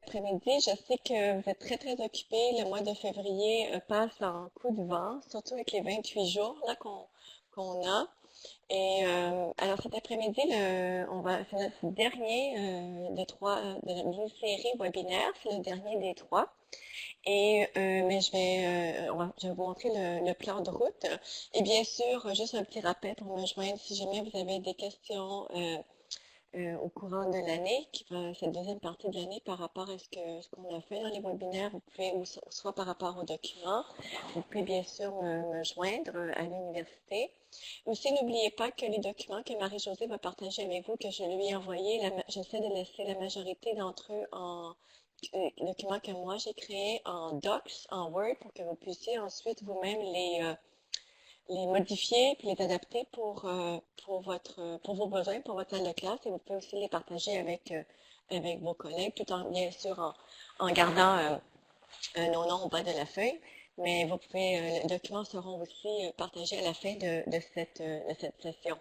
après-midi. Je sais que vous êtes très, très occupés. Le mois de février passe en coup de vent, surtout avec les 28 jours là qu'on a. Et alors cet après-midi, c'est notre dernier de notre mini-série webinaire. C'est le dernier des trois. Et mais je vais vous montrer le plan de route. Et bien sûr, juste un petit rappel pour me joindre si jamais vous avez des questions. Au courant de l'année, cette deuxième partie de l'année par rapport à ce qu'on a fait dans les webinaires, vous pouvez, ou soit par rapport aux documents, vous pouvez bien sûr me joindre à l'université. Aussi, n'oubliez pas que les documents que Marie-Josée va partager avec vous, que je lui ai envoyés, j'essaie de laisser la majorité d'entre eux en documents que moi j'ai créés en Docs, en Word, pour que vous puissiez ensuite vous-même les modifier puis les adapter pour vos besoins, pour votre salle de classe et vous pouvez aussi les partager avec vos collègues tout en, bien sûr, en gardant nos noms au bas de la feuille. Mais les documents seront aussi partagés à la fin de cette session.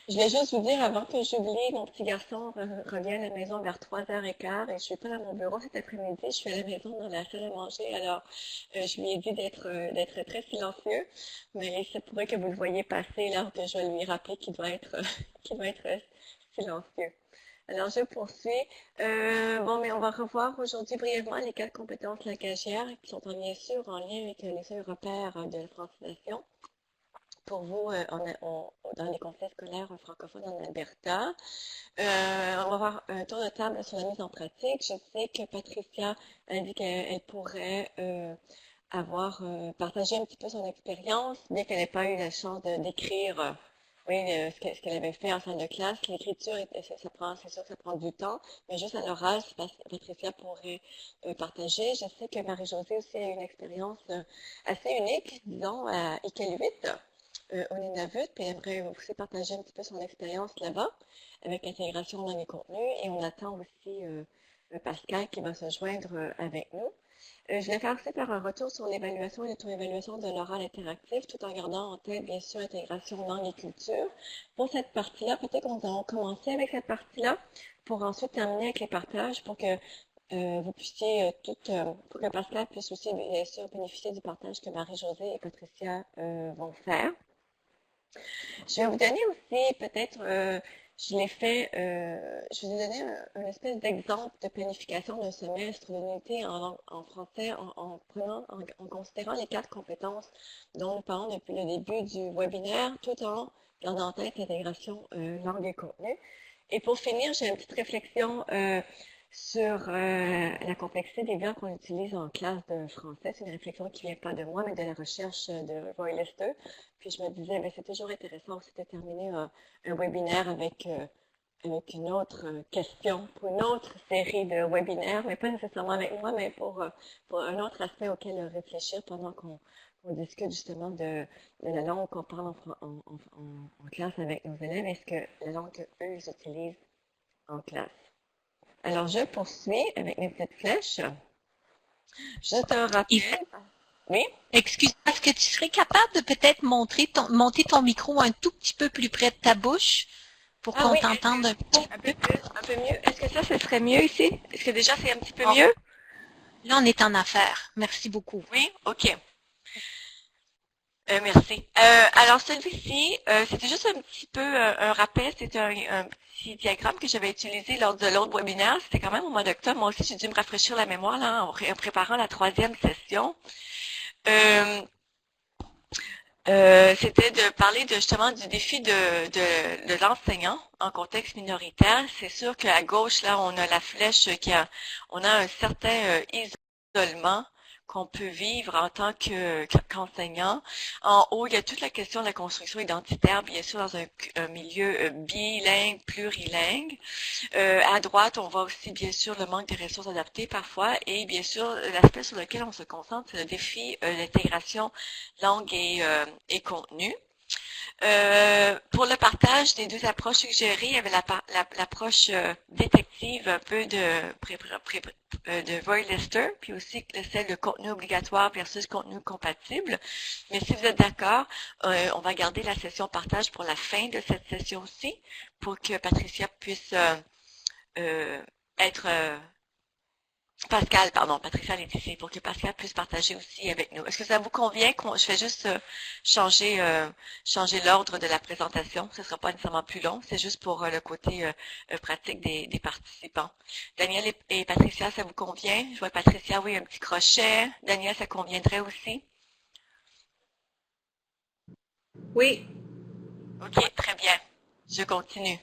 Je vais juste vous dire avant que j'oublie, mon petit garçon revient à la maison vers 3h15 et je suis pas dans mon bureau cet après-midi, je suis à la maison dans la salle à manger. Alors, je lui ai dit d'être très silencieux, mais il se pourrait que vous le voyez passer là, que je vais lui rappeler qu'il doit être qu'il doit être silencieux. Alors, je poursuis. Bon, mais on va revoir aujourd'hui brièvement les 4 compétences langagières qui sont bien sûr en lien avec les seuils repères de la francisation pour vous dans les conseils scolaires francophones en Alberta. On va voir un tour de table sur la mise en pratique. Je sais que Patricia a dit qu'elle pourrait avoir partagé un petit peu son expérience, bien qu'elle n'ait pas eu la chance d'écrire ce qu'elle avait fait en salle de classe. L'écriture, c'est sûr que ça prend du temps, mais juste à l'oral, Patricia pourrait partager. Je sais que Marie-Josée aussi a une expérience assez unique, disons, à Iqaluit au Nunavut, puis elle aimerait aussi partager un petit peu son expérience là-bas avec l'intégration dans les contenus. Et on attend aussi Pascal qui va se joindre avec nous. Je vais faire aussi faire un retour sur l'évaluation et l'auto-évaluation de l'oral interactif, tout en gardant en tête, bien sûr, intégration langue et culture. Pour cette partie-là, peut-être qu'on va commencer avec cette partie-là pour ensuite terminer avec les partages pour que vous puissiez pour que Pascal puisse aussi, bien sûr, bénéficier du partage que Marie-Josée et Patricia vont faire. Je vais vous donner aussi peut-être, je vous ai donné un espèce d'exemple de planification d'un semestre d'une unité en français en considérant les 4 compétences dont nous parlons depuis le début du webinaire, tout en gardant en tête l'intégration langue et contenu. Et pour finir, j'ai une petite réflexion sur la complexité des verbes qu'on utilise en classe de français. C'est une réflexion qui vient pas de moi, mais de la recherche de Roy Lister. Puis je me disais, ben, c'est toujours intéressant aussi de terminer un webinaire avec une autre question pour une autre série de webinaires, mais pas nécessairement avec moi, mais pour un autre aspect auquel réfléchir pendant qu'on discute justement de la langue qu'on parle en classe avec nos élèves. Est-ce que la langue qu'eux, ils utilisent en classe? Alors, je poursuis avec mes petites flèches. Juste un rappel. Oui? Excuse-moi, est-ce que tu serais capable de peut-être monter ton micro un tout petit peu plus près de ta bouche pour Ah qu'on oui, t'entende un petit un peu peu? plus, un peu mieux. Est-ce que ça, ce serait mieux ici? Est-ce que déjà c'est un petit peu Bon, mieux? là, on est en affaires. Merci beaucoup. Oui? OK. Merci. Alors celui-ci, c'était juste un petit peu un rappel, c'est un petit diagramme que j'avais utilisé lors de l'autre webinaire. C'était quand même au mois d'octobre. Moi aussi, j'ai dû me rafraîchir la mémoire là, en préparant la 3e session. Euh, C'était de parler justement du défi de l'enseignant en contexte minoritaire. C'est sûr qu'à gauche, là, on a la flèche on a un certain isolement qu'on peut vivre en tant qu'enseignant. En haut, il y a toute la question de la construction identitaire, bien sûr, dans un milieu bilingue, plurilingue. À droite, on voit aussi, bien sûr, le manque de ressources adaptées parfois. Et bien sûr, l'aspect sur lequel on se concentre, c'est le défi d'intégration langue et contenu. Pour le partage des deux approches suggérées, il y avait l'approche détective un peu de Roy Lister, puis aussi celle de contenu obligatoire versus contenu compatible. Mais si vous êtes d'accord, on va garder la session partage pour la fin de cette session-ci, pour que Patricia puisse être Pascal, pardon, Patricia est ici pour que Pascal puisse partager aussi avec nous. Est-ce que ça vous convient qu'on, je fais juste changer changer l'ordre de la présentation. Ce ne sera pas nécessairement plus long. C'est juste pour le côté pratique des participants. Daniel et Patricia, ça vous convient? Je vois Patricia, oui, un petit crochet. Daniel, ça conviendrait aussi? Oui. OK, très bien. Je continue.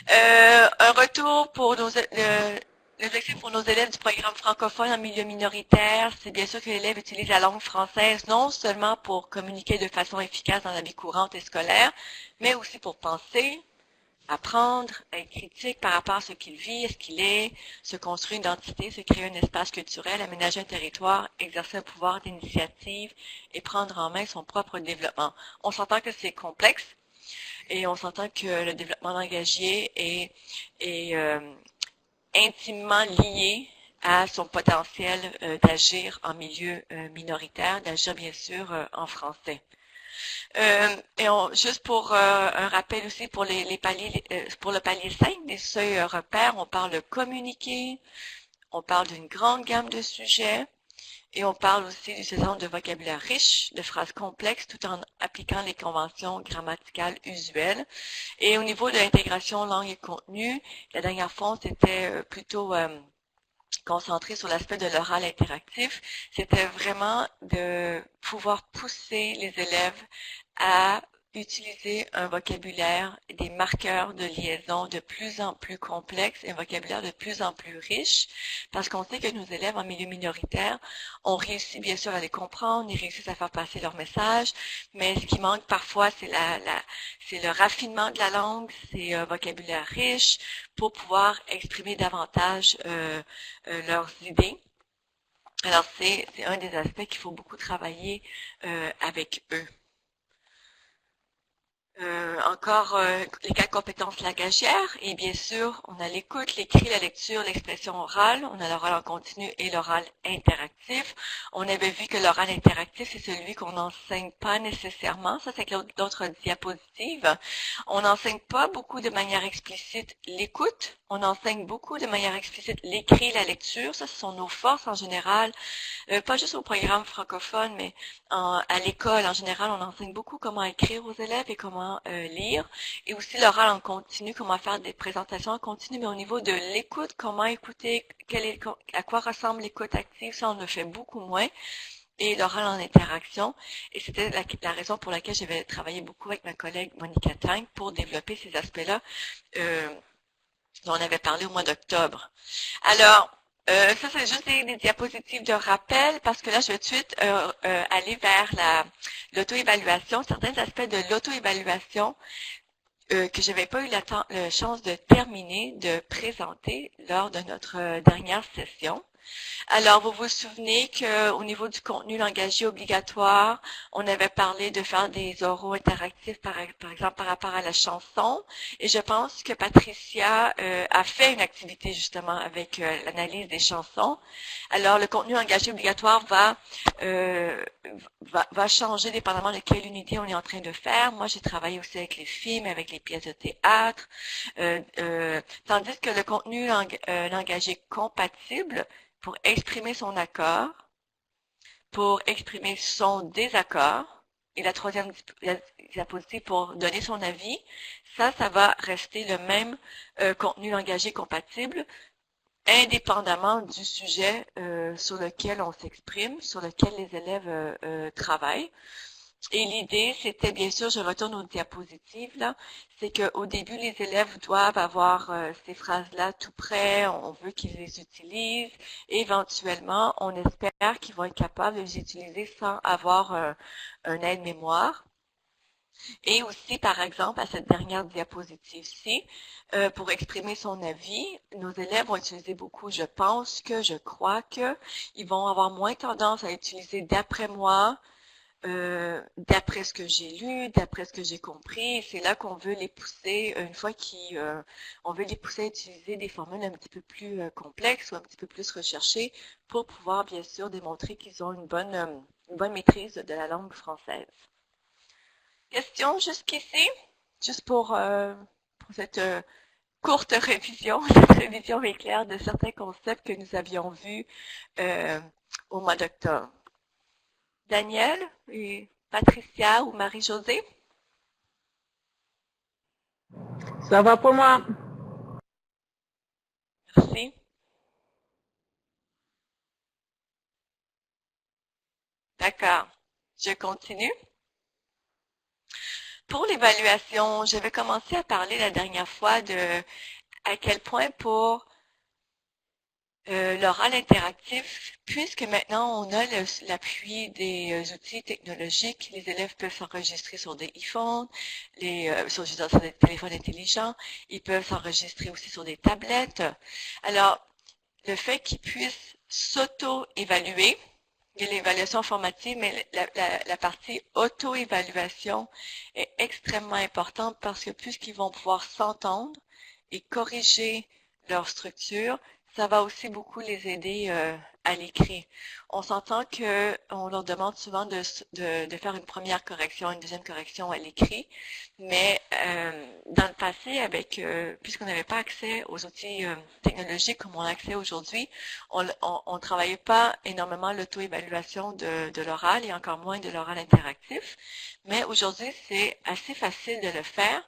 Un retour pour l'objectif pour nos élèves du programme francophone en milieu minoritaire, c'est bien sûr que l'élève utilise la langue française non seulement pour communiquer de façon efficace dans la vie courante et scolaire, mais aussi pour penser, apprendre, être critique par rapport à ce qu'il vit, ce qu'il est, se construire une identité, se créer un espace culturel, aménager un territoire, exercer un pouvoir d'initiative et prendre en main son propre développement. On s'entend que c'est complexe, et on s'entend que le développement langagier est intimement lié à son potentiel d'agir en milieu minoritaire, d'agir bien sûr en français. Juste pour un rappel aussi pour les paliers, pour le palier 5 des seuils repères, on parle de communiquer, on parle d'une grande gamme de sujets. Et on parle aussi d'utilisation de vocabulaire riche, de phrases complexes, tout en appliquant les conventions grammaticales usuelles. Et au niveau de l'intégration langue et contenu, la dernière fois, c'était plutôt concentré sur l'aspect de l'oral interactif. C'était vraiment de pouvoir pousser les élèves à utiliser un vocabulaire, des marqueurs de liaison de plus en plus complexes, un vocabulaire de plus en plus riche, parce qu'on sait que nos élèves en milieu minoritaire ont réussi bien sûr à les comprendre, ils réussissent à faire passer leur message, mais ce qui manque parfois, c'est le raffinement de la langue, c'est un vocabulaire riche pour pouvoir exprimer davantage leurs idées. Alors c'est un des aspects qu'il faut beaucoup travailler avec eux. Encore les 4 compétences langagières et bien sûr on a l'écoute, l'écrit, la lecture, l'expression orale, on a l'oral en continu et l'oral interactif. On avait vu que l'oral interactif c'est celui qu'on n'enseigne pas nécessairement, ça c'est d'autres diapositives. On n'enseigne pas beaucoup de manière explicite l'écoute, on enseigne beaucoup de manière explicite l'écrit, la lecture, ça ce sont nos forces en général. Pas juste au programme francophone, mais à l'école en général, on enseigne beaucoup comment écrire aux élèves et comment lire, et aussi l'oral en continu, comment faire des présentations en continu, mais au niveau de l'écoute, comment écouter, à quoi ressemble l'écoute active, ça on le fait beaucoup moins, et l'oral en interaction, et c'était la raison pour laquelle j'avais travaillé beaucoup avec ma collègue Monica Tang pour développer ces aspects-là dont on avait parlé au mois d'octobre. Alors, ça, c'est juste des diapositives de rappel parce que là, je vais tout de suite aller vers l'auto-évaluation, certains aspects de l'auto-évaluation que je n'avais pas eu la chance de terminer, de présenter lors de notre dernière session. Alors, vous vous souvenez qu'au niveau du contenu langagier obligatoire, on avait parlé de faire des oraux interactifs, par exemple, par rapport à la chanson. Et je pense que Patricia a fait une activité justement avec l'analyse des chansons. Alors, le contenu langagier obligatoire va changer dépendamment de quelle unité on est en train de faire. Moi, j'ai travaillé aussi avec les films, avec les pièces de théâtre. Tandis que le contenu langagier compatible, pour exprimer son accord, pour exprimer son désaccord, et la troisième diapositive pour donner son avis, ça va rester le même contenu langagier compatible, indépendamment du sujet sur lequel on s'exprime, sur lequel les élèves travaillent. Et l'idée, c'était bien sûr, je retourne aux diapositives là, c'est qu'au début, les élèves doivent avoir ces phrases-là tout près, on veut qu'ils les utilisent. Et éventuellement, on espère qu'ils vont être capables de les utiliser sans avoir un aide-mémoire. Et aussi, par exemple, à cette dernière diapositive-ci, pour exprimer son avis, nos élèves vont utiliser beaucoup je pense que, je crois que. Ils vont avoir moins tendance à utiliser d'après moi, d'après ce que j'ai lu, d'après ce que j'ai compris. C'est là qu'on veut les pousser, une fois on veut les pousser à utiliser des formules un petit peu plus complexes ou un petit peu plus recherchées pour pouvoir bien sûr démontrer qu'ils ont une bonne maîtrise de la langue française. Question jusqu'ici? Juste pour cette courte révision, cette révision éclair de certains concepts que nous avions vus au mois d'octobre. Daniel et Patricia ou Marie-Josée? Ça va pour moi. Merci. D'accord. Je continue. Pour l'évaluation, j'avais commencé à parler la dernière fois de à quel point pour l'oral interactif, puisque maintenant on a l'appui des outils technologiques, les élèves peuvent s'enregistrer sur des iPhones, sur des téléphones intelligents, ils peuvent s'enregistrer aussi sur des tablettes. Alors, le fait qu'ils puissent s'auto-évaluer, il y a l'évaluation formative, mais la partie auto-évaluation est extrêmement importante parce que puisqu'ils vont pouvoir s'entendre et corriger leur structure, ça va aussi beaucoup les aider à l'écrit. On s'entend qu'on leur demande souvent de faire une première correction, une deuxième correction à l'écrit, mais dans le passé, puisqu'on n'avait pas accès aux outils technologiques comme on a accès aujourd'hui, on ne travaillait pas énormément l'auto-évaluation de l'oral et encore moins de l'oral interactif, mais aujourd'hui, c'est assez facile de le faire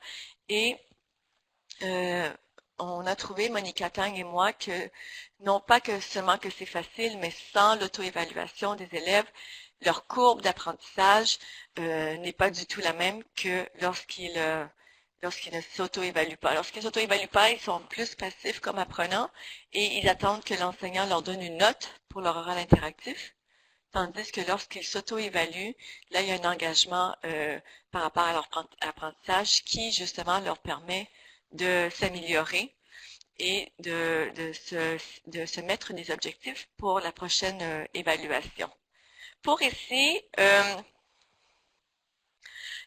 et on a trouvé, Monica Tang et moi, que non pas que seulement que c'est facile, mais sans l'auto-évaluation des élèves, leur courbe d'apprentissage n'est pas du tout la même que lorsqu'ils ne s'auto-évaluent pas. Lorsqu'ils ne s'auto-évaluent pas, ils sont plus passifs comme apprenants et ils attendent que l'enseignant leur donne une note pour leur oral interactif. Tandis que lorsqu'ils s'auto-évaluent, là, il y a un engagement par rapport à leur apprentissage qui, justement, leur permet de s'améliorer et de se mettre des objectifs pour la prochaine évaluation. Pour ici,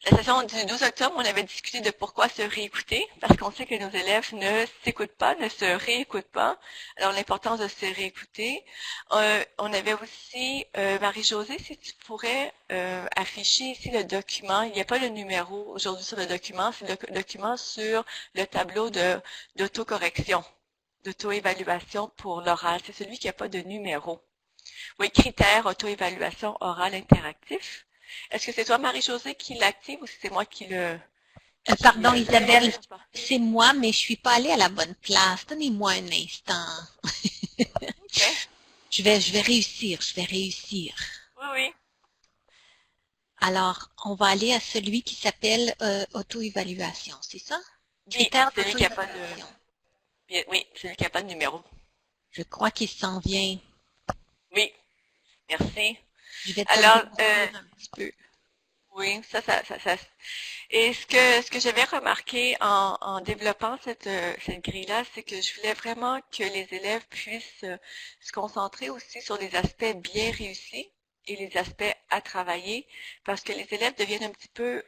la session du 12 octobre, on avait discuté de pourquoi se réécouter, parce qu'on sait que nos élèves ne s'écoutent pas, ne se réécoutent pas. Alors, l'importance de se réécouter. On avait aussi, Marie-Josée, si tu pourrais afficher ici le document. Il n'y a pas le numéro aujourd'hui sur le document, c'est le document sur le tableau d'autocorrection, d'auto-évaluation pour l'oral. C'est celui qui n'a pas de numéro. Oui, critères, auto-évaluation orale interactif. Est-ce que c'est toi, Marie-Josée, qui l'active ou c'est moi qui le... Pardon, Isabelle, c'est moi, mais je suis pas allée à la bonne place. Donnez-moi un instant. Okay. Je vais réussir, je vais réussir. Oui, oui. Alors, on va aller à celui qui s'appelle auto-évaluation, c'est ça? Oui, celui qui n'a pas de... Oui, celui qui n'a pas de numéro. Je crois qu'il s'en vient. Oui, merci. Je vais alors, un petit peu. Oui, ça. Et ce que j'avais remarqué en développant cette grille-là, c'est que je voulais vraiment que les élèves puissent se concentrer aussi sur les aspects bien réussis et les aspects à travailler, parce que les élèves deviennent un petit peu,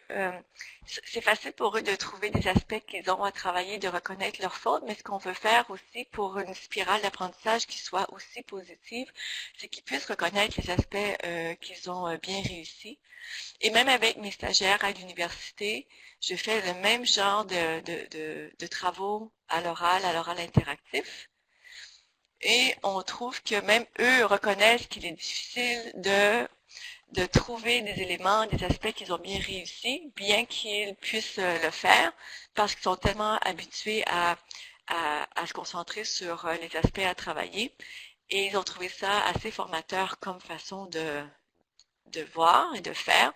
c'est facile pour eux de trouver des aspects qu'ils ont à travailler, de reconnaître leurs fautes, mais ce qu'on veut faire aussi pour une spirale d'apprentissage qui soit aussi positive, c'est qu'ils puissent reconnaître les aspects qu'ils ont bien réussis. Et même avec mes stagiaires à l'université, je fais le même genre de travaux à l'oral interactif. Et on trouve que même eux reconnaissent qu'il est difficile de trouver des éléments, des aspects qu'ils ont bien réussi, bien qu'ils puissent le faire, parce qu'ils sont tellement habitués à se concentrer sur les aspects à travailler. Et ils ont trouvé ça assez formateur comme façon de voir et de faire.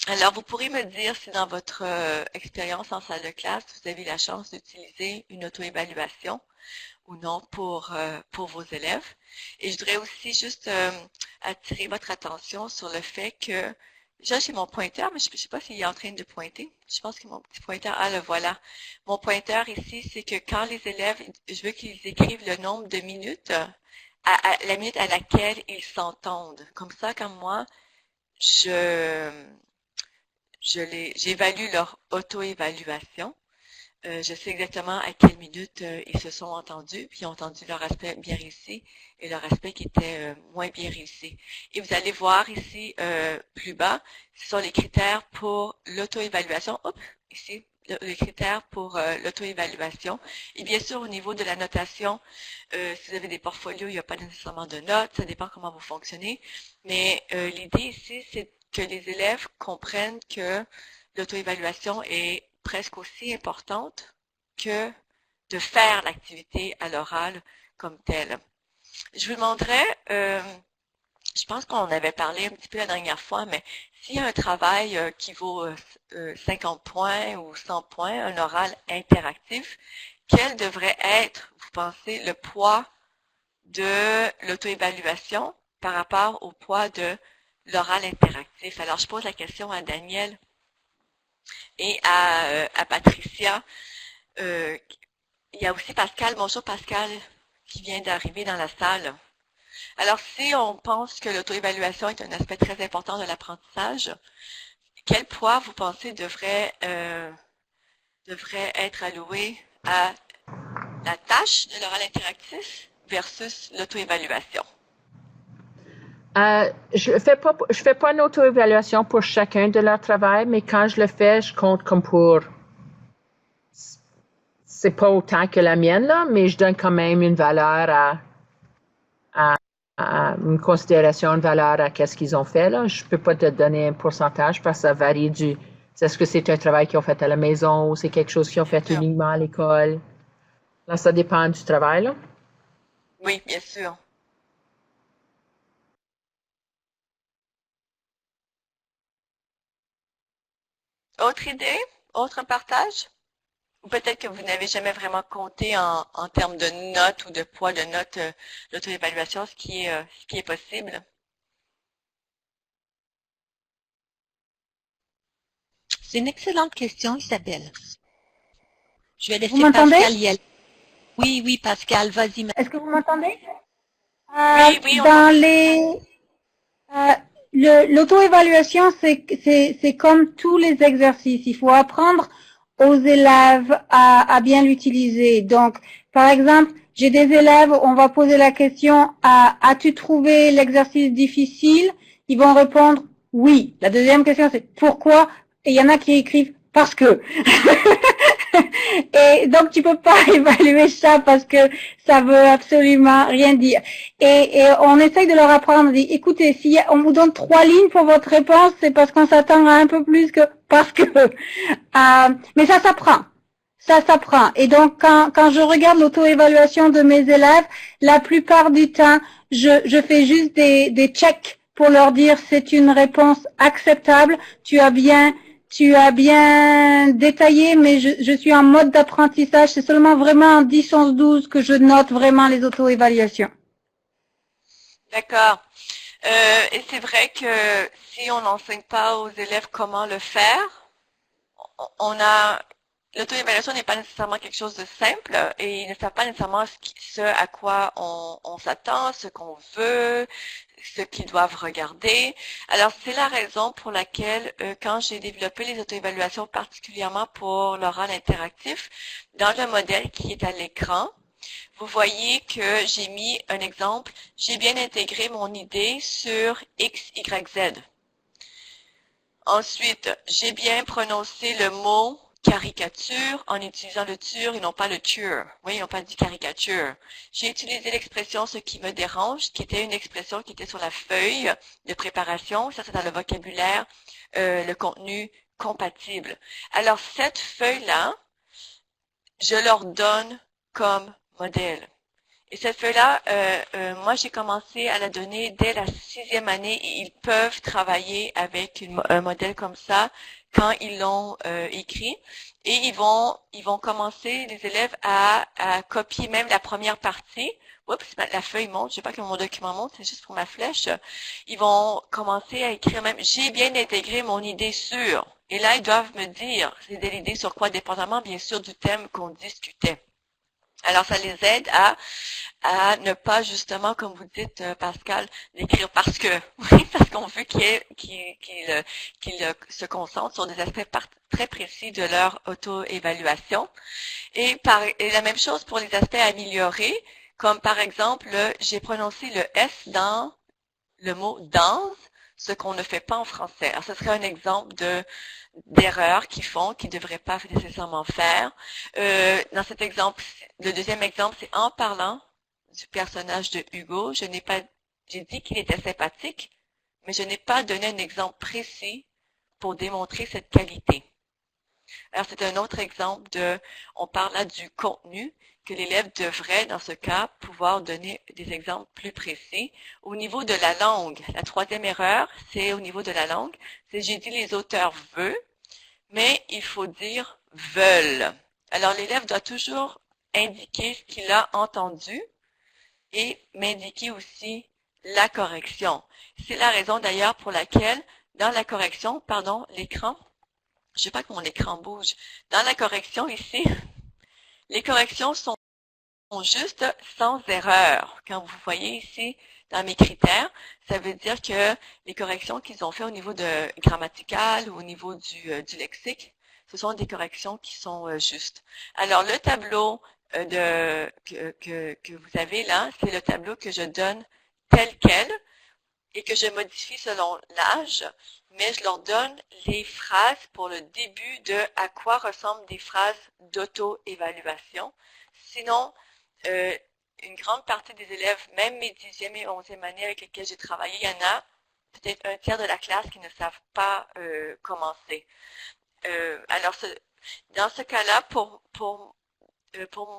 Alors, vous pourrez me dire si dans votre expérience en salle de classe, vous avez la chance d'utiliser une auto-évaluation ou non pour vos élèves. Et je voudrais aussi juste attirer votre attention sur le fait que, déjà j'ai mon pointeur, mais je ne sais pas s'il est en train de pointer. Je pense que mon petit pointeur, le voilà. Mon pointeur ici, c'est que quand les élèves, je veux qu'ils écrivent le nombre de minutes, la minute à laquelle ils s'entendent. Comme ça, comme moi, j'évalue leur auto-évaluation. Je sais exactement à quelle minute ils se sont entendus, puis ils ont entendu leur aspect bien réussi et leur aspect qui était moins bien réussi. Et vous allez voir ici plus bas, ce sont les critères pour l'auto-évaluation. Hop, ici, les critères pour l'auto-évaluation. Et bien sûr, au niveau de la notation, si vous avez des portfolios, il n'y a pas nécessairement de notes, ça dépend comment vous fonctionnez. Mais l'idée ici, c'est que les élèves comprennent que l'auto-évaluation est presque aussi importante que de faire l'activité à l'oral comme telle. Je vous demanderais, je pense qu'on avait parlé un petit peu la dernière fois, mais s'il y a un travail qui vaut 50 points ou 100 points, un oral interactif, quel devrait être, vous pensez, le poids de l'auto-évaluation par rapport au poids de l'oral interactif? Alors, je pose la question à Daniel et à Patricia. Il y a aussi Pascal. Bonjour Pascal, qui vient d'arriver dans la salle. Alors, si on pense que l'auto-évaluation est un aspect très important de l'apprentissage, quel poids vous pensez devrait être alloué à la tâche de l'oral interactif versus l'auto-évaluation? Je fais pas une auto-évaluation pour chacun de leur travail, mais quand je le fais, je compte comme pour... C'est pas autant que la mienne, là, mais je donne quand même une valeur à une considération, une valeur à qu'est-ce qu'ils ont fait, là. Je peux pas te donner un pourcentage parce que ça varie est-ce que c'est un travail qu'ils ont fait à la maison ou c'est quelque chose qu'ils ont fait uniquement à l'école? Là, ça dépend du travail, là. Oui, bien sûr. Autre idée? Autre partage? Ou peut-être que vous n'avez jamais vraiment compté en termes de notes ou de poids de notes l'auto-évaluation, ce qui est possible. C'est une excellente question, Isabelle. Je vais Vous laisser m'entendez? Pascal y aller. Oui, oui, Pascal, vas-y. Est-ce que vous m'entendez? Oui, on Dans les l'auto-évaluation, c'est comme tous les exercices. Il faut apprendre aux élèves à bien l'utiliser. Donc, par exemple, j'ai des élèves, on va poser la question as-tu trouvé l'exercice difficile? Ils vont répondre oui. La deuxième question, c'est pourquoi? Et il y en a qui écrivent parce que. Et donc, tu peux pas évaluer ça parce que ça veut absolument rien dire. Et on essaye de leur apprendre, on dit, écoutez, si on vous donne 3 lignes pour votre réponse, c'est parce qu'on s'attend à un peu plus que parce que. Mais ça s'apprend. Ça s'apprend. Et donc, quand je regarde l'auto-évaluation de mes élèves, la plupart du temps, je fais juste des checks pour leur dire c'est une réponse acceptable, tu as bien détaillé, mais je suis en mode d'apprentissage. C'est seulement vraiment en 10, 11, 12 que je note vraiment les auto-évaluations. D'accord. Et c'est vrai que si on n'enseigne pas aux élèves comment le faire, l'auto-évaluation n'est pas nécessairement quelque chose de simple et ils ne savent pas nécessairement ce à quoi on s'attend, ce qu'on veut, ce qu'ils doivent regarder. Alors, c'est la raison pour laquelle, quand j'ai développé les auto-évaluations, particulièrement pour l'oral interactif, dans le modèle qui est à l'écran, vous voyez que j'ai mis un exemple. J'ai bien intégré mon idée sur X, Y, Z. Ensuite, j'ai bien prononcé le mot caricature en utilisant le ture et non pas le ture. Oui, ils n'ont pas dit caricature. J'ai utilisé l'expression ce qui me dérange, qui était une expression qui était sur la feuille de préparation. Ça, c'est dans le vocabulaire, le contenu compatible. Alors, cette feuille-là, je leur donne comme modèle. Et cette feuille-là, moi, j'ai commencé à la donner dès la 6e année et ils peuvent travailler avec un modèle comme ça quand ils l'ont écrit. Et ils vont commencer, les élèves, à copier même la première partie. Oups, la feuille monte, je sais pas que mon document monte, c'est juste pour ma flèche. Ils vont commencer à écrire même, j'ai bien intégré mon idée sur. Et là, ils doivent me dire, c'est de l'idée sur quoi, dépendamment bien sûr du thème qu'on discutait. Alors, ça les aide à ne pas justement, comme vous dites, Pascal, l'écrire parce que, oui, parce qu'on veut qu'ils se concentrent sur des aspects très précis de leur auto-évaluation. Et la même chose pour les aspects améliorés, comme par exemple, j'ai prononcé le S dans le mot danse, ce qu'on ne fait pas en français. Alors, ce serait un exemple d'erreurs qu'ils font, qu'ils ne devraient pas nécessairement faire. Dans cet exemple, le deuxième exemple, c'est en parlant du personnage de Hugo, j'ai dit qu'il était sympathique, mais je n'ai pas donné un exemple précis pour démontrer cette qualité. Alors, c'est un autre exemple on parle là du contenu, que l'élève devrait, dans ce cas, pouvoir donner des exemples plus précis. Au niveau de la langue, la troisième erreur, c'est au niveau de la langue, c'est j'ai dit les auteurs veulent, mais il faut dire veulent. Alors, l'élève doit toujours indiquer ce qu'il a entendu et m'indiquer aussi la correction. C'est la raison d'ailleurs pour laquelle, dans la correction, pardon, l'écran, je sais pas que mon écran bouge, dans la correction ici, les corrections sont juste sans erreur. Quand vous voyez ici, dans mes critères, ça veut dire que les corrections qu'ils ont fait au niveau de grammatical ou au niveau du lexique, ce sont des corrections qui sont justes. Alors, le tableau que vous avez là, c'est le tableau que je donne tel quel et que je modifie selon l'âge, mais je leur donne les phrases pour le début de à quoi ressemblent des phrases d'auto-évaluation. Sinon, une grande partie des élèves, même mes 10e et 11e années avec lesquels j'ai travaillé, il y en a peut-être un tiers de la classe qui ne savent pas commencer. Alors, dans ce cas-là, pour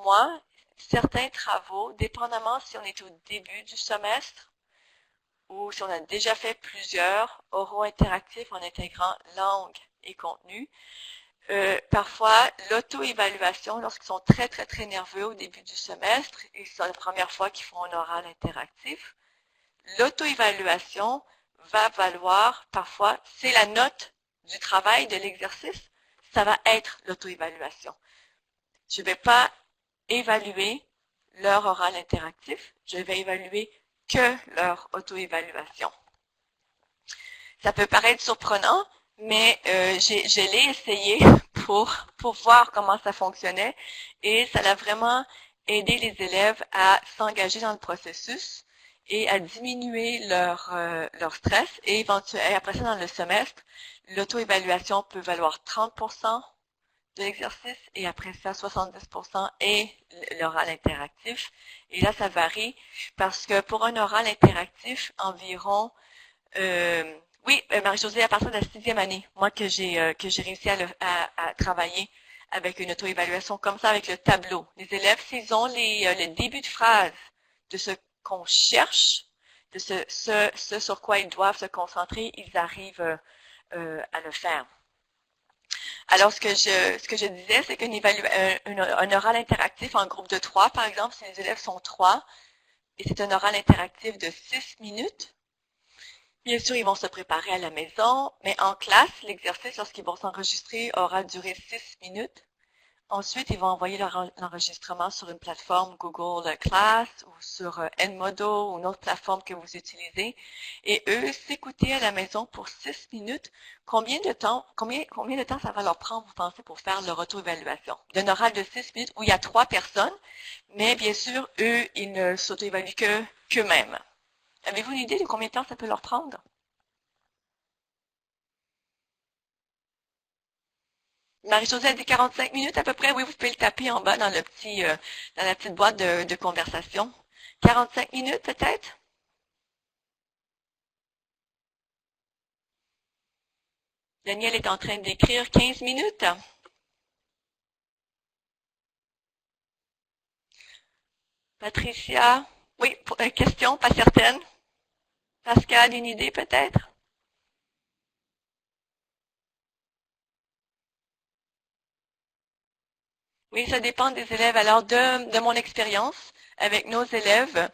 moi, certains travaux, dépendamment si on est au début du semestre ou si on a déjà fait plusieurs oraux interactifs en intégrant langue et contenu, parfois, l'auto-évaluation, lorsqu'ils sont très, très, très nerveux au début du semestre, et c'est la première fois qu'ils font un oral interactif, l'auto-évaluation va valoir, parfois, c'est la note du travail, de l'exercice, ça va être l'auto-évaluation. Je ne vais pas évaluer leur oral interactif, je vais évaluer que leur auto-évaluation. Ça peut paraître surprenant, mais je l'ai essayé pour voir comment ça fonctionnait et ça a vraiment aidé les élèves à s'engager dans le processus et à diminuer leur stress et après ça dans le semestre, l'auto-évaluation peut valoir 30% de l'exercice et après ça 70% et l'oral interactif. Et là, ça varie parce que pour un oral interactif, environ oui, Marie-Josée, à partir de la 6e année, moi que j'ai réussi à travailler avec une auto-évaluation comme ça, avec le tableau. Les élèves, s'ils ont le début de phrase de ce qu'on cherche, de ce sur quoi ils doivent se concentrer, ils arrivent à le faire. Alors, ce que je disais, c'est un oral interactif en groupe de 3, par exemple, si les élèves sont 3, et c'est un oral interactif de 6 minutes, bien sûr, ils vont se préparer à la maison, mais en classe, l'exercice, lorsqu'ils vont s'enregistrer, aura duré 6 minutes. Ensuite, ils vont envoyer l'enregistrement sur une plateforme Google Class ou sur Edmodo ou une autre plateforme que vous utilisez. Et eux, s'écouter à la maison pour 6 minutes, combien de temps ça va leur prendre, vous pensez, pour faire leur auto-évaluation? D'un oral de 6 minutes où il y a 3 personnes, mais bien sûr, eux, ils ne s'auto-évaluent qu'eux-mêmes. Avez-vous une idée de combien de temps ça peut leur prendre? Marie-Josée a dit 45 minutes à peu près. Oui, vous pouvez le taper en bas dans dans la petite boîte de conversation. 45 minutes peut-être? Daniel est en train d'écrire 15 minutes. Patricia? Oui, question, pas certaine. Pascal, une idée peut-être? Oui, ça dépend des élèves. Alors, de mon expérience avec nos élèves,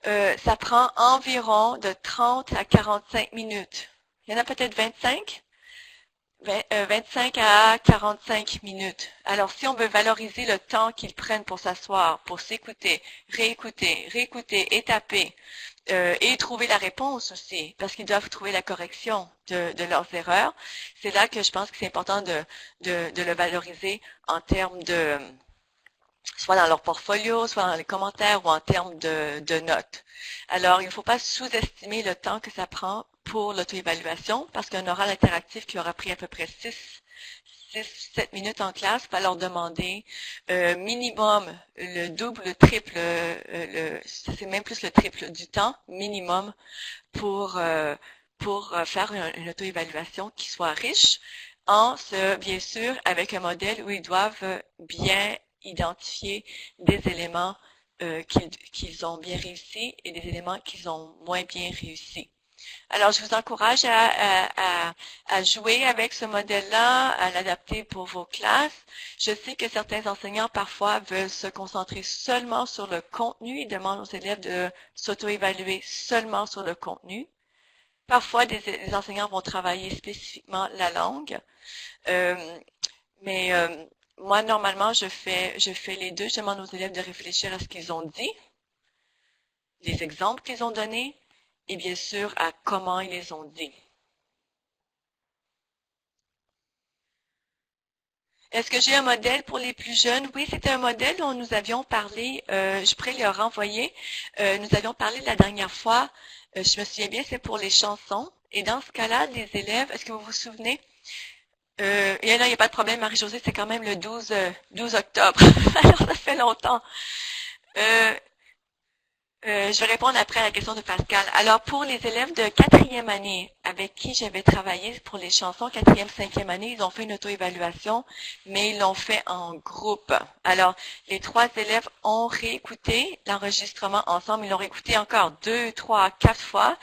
ça prend environ de 30 à 45 minutes. Il y en a peut-être 25? 25 à 45 minutes. Alors, si on veut valoriser le temps qu'ils prennent pour s'asseoir, pour s'écouter, réécouter, étaper, et trouver la réponse aussi, parce qu'ils doivent trouver la correction de leurs erreurs, c'est là que je pense que c'est important de le valoriser en termes de, soit dans leur portfolio, soit dans les commentaires ou en termes de notes. Alors, il ne faut pas sous-estimer le temps que ça prend pour l'auto-évaluation, parce qu'un oral interactif qui aura pris à peu près 6-7 minutes en classe, pas leur demander minimum le double, le triple, c'est même plus le triple du temps minimum pour faire une auto-évaluation qui soit riche, bien sûr, avec un modèle où ils doivent bien identifier des éléments qu'ils ont bien réussi et des éléments qu'ils ont moins bien réussi. Alors, je vous encourage à jouer avec ce modèle-là, à l'adapter pour vos classes. Je sais que certains enseignants, parfois, veulent se concentrer seulement sur le contenu. Ils demandent aux élèves de s'auto-évaluer seulement sur le contenu. Parfois, des enseignants vont travailler spécifiquement la langue. Mais moi, normalement, je fais les deux. Je demande aux élèves de réfléchir à ce qu'ils ont dit, les exemples qu'ils ont donnés, et bien sûr à comment ils les ont dit. Est-ce que j'ai un modèle pour les plus jeunes? Oui, c'était un modèle dont nous avions parlé, je pourrais le renvoyer. Nous avions parlé la dernière fois, je me souviens bien, c'est pour les chansons. Et dans ce cas-là, les élèves, est-ce que vous vous souvenez? Et là, il n'y a pas de problème, Marie-Josée, c'est quand même le 12 octobre. Alors, ça fait longtemps. Je vais répondre après à la question de Pascal. Alors, pour les élèves de 4e année avec qui j'avais travaillé pour les chansons, 4e, 5e année, ils ont fait une auto-évaluation, mais ils l'ont fait en groupe. Alors, les 3 élèves ont réécouté l'enregistrement ensemble. Ils l'ont réécouté encore 2, 3, 4 fois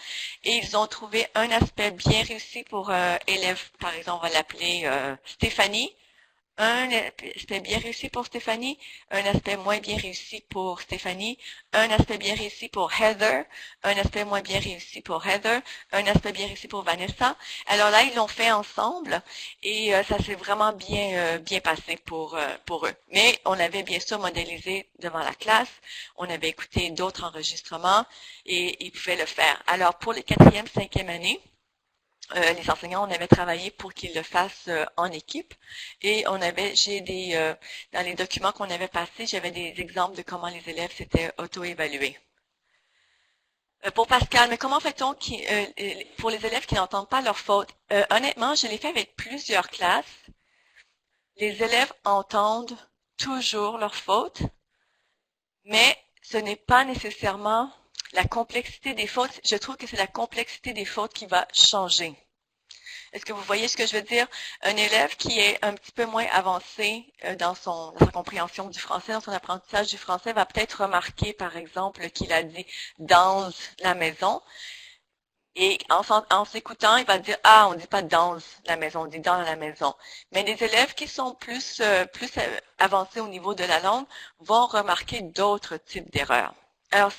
et ils ont trouvé un aspect bien réussi pour élève, par exemple, on va l'appeler Stéphanie. Un aspect bien réussi pour Stéphanie, un aspect moins bien réussi pour Stéphanie, un aspect bien réussi pour Heather, un aspect moins bien réussi pour Heather, un aspect bien réussi pour Vanessa. Alors là, ils l'ont fait ensemble et ça s'est vraiment bien passé pour eux. Mais on avait bien sûr modélisé devant la classe, on avait écouté d'autres enregistrements et ils pouvaient le faire. Alors pour les 4e, 5e années, les enseignants, on avait travaillé pour qu'ils le fassent en équipe et dans les documents qu'on avait passés, j'avais des exemples de comment les élèves s'étaient auto-évalués. Pour Pascal, mais comment fait-on pour les élèves qui n'entendent pas leurs fautes? Honnêtement, je l'ai fait avec plusieurs classes. Les élèves entendent toujours leurs fautes, mais ce n'est pas nécessairement la complexité des fautes. Je trouve que c'est la complexité des fautes qui va changer. Est-ce que vous voyez ce que je veux dire? Un élève qui est un petit peu moins avancé dans sa compréhension du français, dans son apprentissage du français, va peut-être remarquer, par exemple, qu'il a dit « dans la maison ». Et en s'écoutant, il va dire « Ah, on ne dit pas dans la maison, on dit dans la maison ». Mais les élèves qui sont plus avancés au niveau de la langue vont remarquer d'autres types d'erreurs. Alors,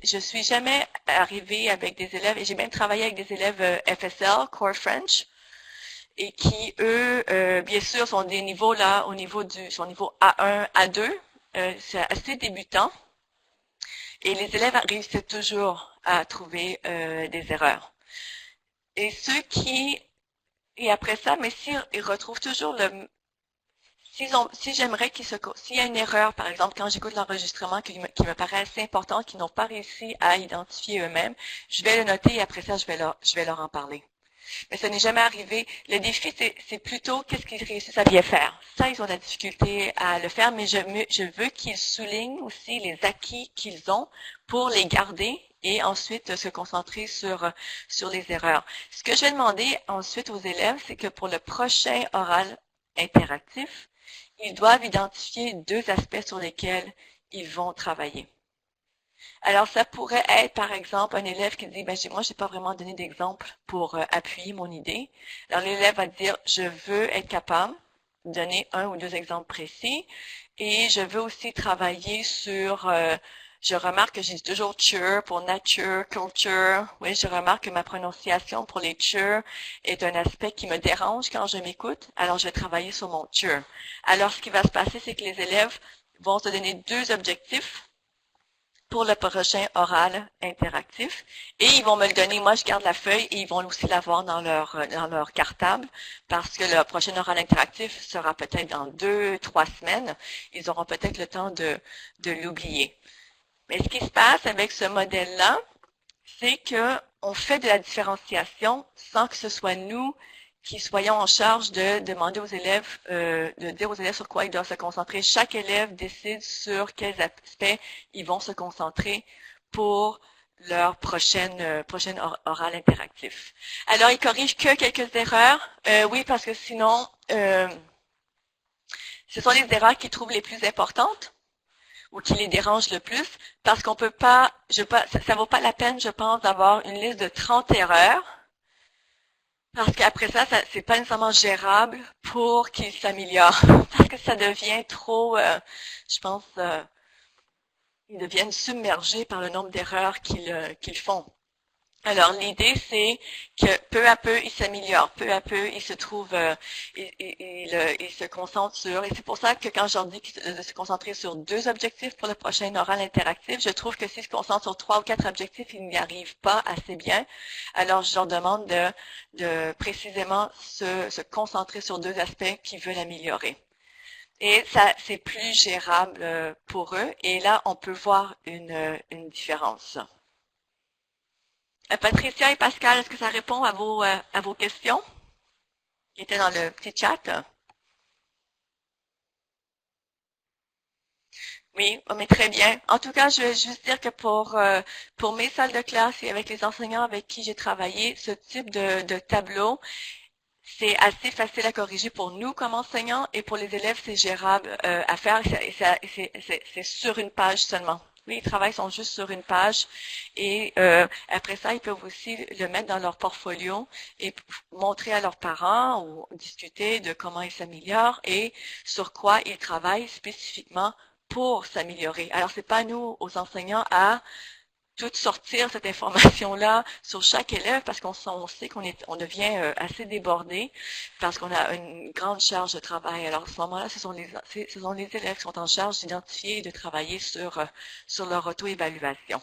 je suis jamais arrivée avec des élèves, et j'ai même travaillé avec des élèves FSL, Core French, et qui, eux, bien sûr, sont des niveaux là, son niveau A1, A2, c'est assez débutant. Et les élèves réussissent toujours à trouver des erreurs. Et et après ça, mais s'ils retrouvent toujours j'aimerais s'il y a une erreur, par exemple, quand j'écoute l'enregistrement qui me paraît assez important, qu'ils n'ont pas réussi à identifier eux-mêmes, je vais le noter et après ça, je vais leur en parler. Mais ça n'est jamais arrivé. Le défi, c'est plutôt qu'est-ce qu'ils réussissent à bien faire. Ça, ils ont de la difficulté à le faire, mais je veux qu'ils soulignent aussi les acquis qu'ils ont pour les garder et ensuite se concentrer sur les erreurs. Ce que je vais demander ensuite aux élèves, c'est que pour le prochain oral interactif, ils doivent identifier 2 aspects sur lesquels ils vont travailler. Alors, ça pourrait être, par exemple, un élève qui dit, moi, je n'ai pas vraiment donné d'exemple pour appuyer mon idée. Alors, l'élève va dire, je veux être capable de donner 1 ou 2 exemples précis et je veux aussi travailler sur, je remarque que j'ai toujours "ture" pour nature, culture. Oui, je remarque que ma prononciation pour les "ture" est un aspect qui me dérange quand je m'écoute. Alors, je vais travailler sur mon "ture". Alors, ce qui va se passer, c'est que les élèves vont se donner 2 objectifs pour le prochain oral interactif. Et ils vont me le donner, moi je garde la feuille et ils vont aussi l'avoir dans leur cartable parce que le prochain oral interactif sera peut-être dans 2-3 semaines. Ils auront peut-être le temps de l'oublier. Mais ce qui se passe avec ce modèle-là, c'est qu'on fait de la différenciation sans que ce soit nous qui soyons en charge de demander aux élèves, de dire aux élèves sur quoi ils doivent se concentrer. Chaque élève décide sur quels aspects ils vont se concentrer pour leur prochaine orale interactif. Alors, ils corrigent que quelques erreurs. Oui, parce que sinon, ce sont les erreurs qu'ils trouvent les plus importantes ou qui les dérangent le plus, parce qu'on peut pas, ça vaut pas la peine, je pense, d'avoir une liste de 30 erreurs, parce qu'après ça, c'est pas nécessairement gérable pour qu'ils s'améliorent, parce que ça devient trop, je pense, ils deviennent submergés par le nombre d'erreurs qu'ils font. Alors, l'idée, c'est que peu à peu, ils s'améliorent, peu à peu, ils se trouvent, ils se concentrent sur, et c'est pour ça que quand je leur dis de se concentrer sur 2 objectifs pour le prochain oral interactif, je trouve que s'ils se concentrent sur 3 ou 4 objectifs, ils n'y arrivent pas assez bien. Alors, je leur demande de précisément se concentrer sur 2 aspects qu'ils veulent améliorer. Et ça, c'est plus gérable pour eux, et là, on peut voir une différence. Patricia et Pascal, est-ce que ça répond à vos questions qui étaient dans le petit chat? Oui, mais très bien. En tout cas, je vais juste dire que pour mes salles de classe et avec les enseignants avec qui j'ai travaillé, ce type de tableau, c'est assez facile à corriger pour nous comme enseignants et pour les élèves, c'est gérable à faire. C'est sur une page seulement. Oui, les travails sont juste sur une page et après ça, ils peuvent aussi le mettre dans leur portfolio et montrer à leurs parents ou discuter de comment ils s'améliorent et sur quoi ils travaillent spécifiquement pour s'améliorer. Alors, c'est pas nous, aux enseignants, à tout sortir cette information-là sur chaque élève parce qu'on sait on devient assez débordé parce qu'on a une grande charge de travail. Alors à ce moment-là, ce sont les élèves qui sont en charge d'identifier et de travailler sur leur auto-évaluation.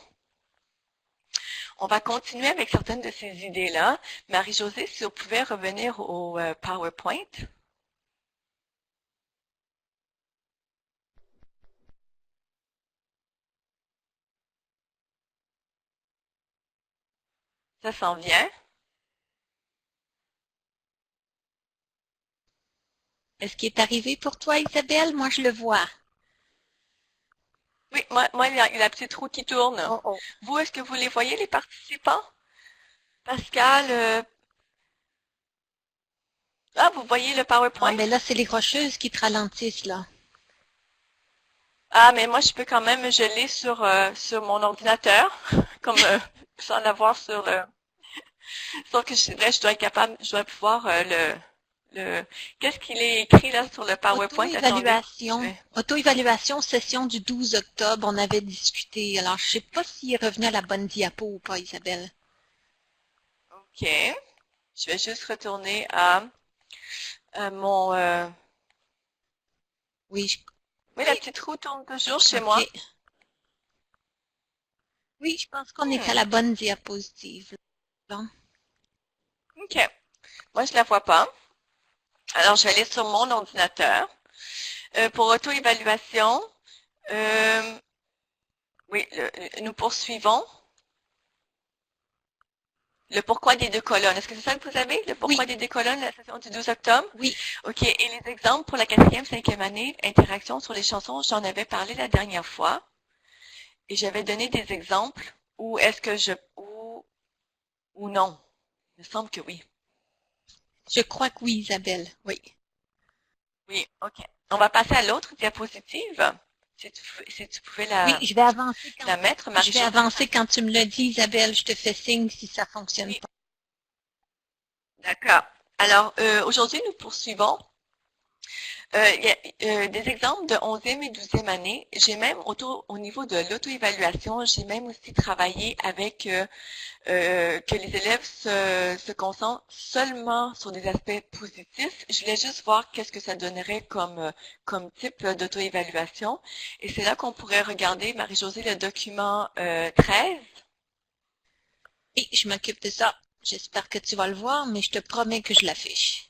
On va continuer avec certaines de ces idées-là. Marie-Josée, si vous pouvez revenir au PowerPoint. Ça s'en vient. Est-ce qu'il est arrivé pour toi, Isabelle? Moi, je le vois. Oui, moi il y a la petite roue qui tourne. Oh, oh. Vous, est-ce que vous les voyez, les participants? Pascal, ah, vous voyez le Ah, PowerPoint? mais là, c'est les rocheuses qui te ralentissent, là. Ah, mais moi, je peux quand même geler sur mon ordinateur, comme sans l'avoir sur le... Sauf que je dois être capable, je dois pouvoir Qu'est-ce qu'il est écrit là sur le PowerPoint? Auto-évaluation. Auto-évaluation, session du 12 octobre, on avait discuté. Alors, je sais pas s'il est revenu à la bonne diapo ou pas, Isabelle. OK. Je vais juste retourner à mon... Oui, Oui, la petite roue tourne toujours chez moi. Oui, je pense qu'on est à la bonne diapositive. Bon. OK. Moi, je la vois pas. Alors, je vais aller sur mon ordinateur. Pour auto-évaluation, oui, nous poursuivons. Le pourquoi des 2 colonnes. Est-ce que c'est ça que vous avez? Le pourquoi des 2 colonnes, la session du 12 octobre? Oui. OK. Et les exemples pour la 4e, 5e année, interaction sur les chansons, j'en avais parlé la dernière fois. Et j'avais donné des exemples. Ou est-ce que ou non? Il me semble que oui. Je crois que oui, Isabelle. Oui. Oui, OK. On va passer à l'autre diapositive. Si tu pouvais Oui, je vais avancer la mettre, Marie-Jo. Je vais avancer quand tu me le dis, Isabelle. Je te fais signe si ça fonctionne pas. D'accord. Alors, aujourd'hui, nous poursuivons. Il y a des exemples de 11e et 12e année. J'ai même, au niveau de l'auto-évaluation, j'ai même aussi travaillé avec que les élèves se concentrent seulement sur des aspects positifs. Je voulais juste voir qu'est-ce que ça donnerait comme type d'auto-évaluation. Et c'est là qu'on pourrait regarder, Marie-Josée, le document 13. Oui, je m'occupe de ça. J'espère que tu vas le voir, mais je te promets que je l'affiche.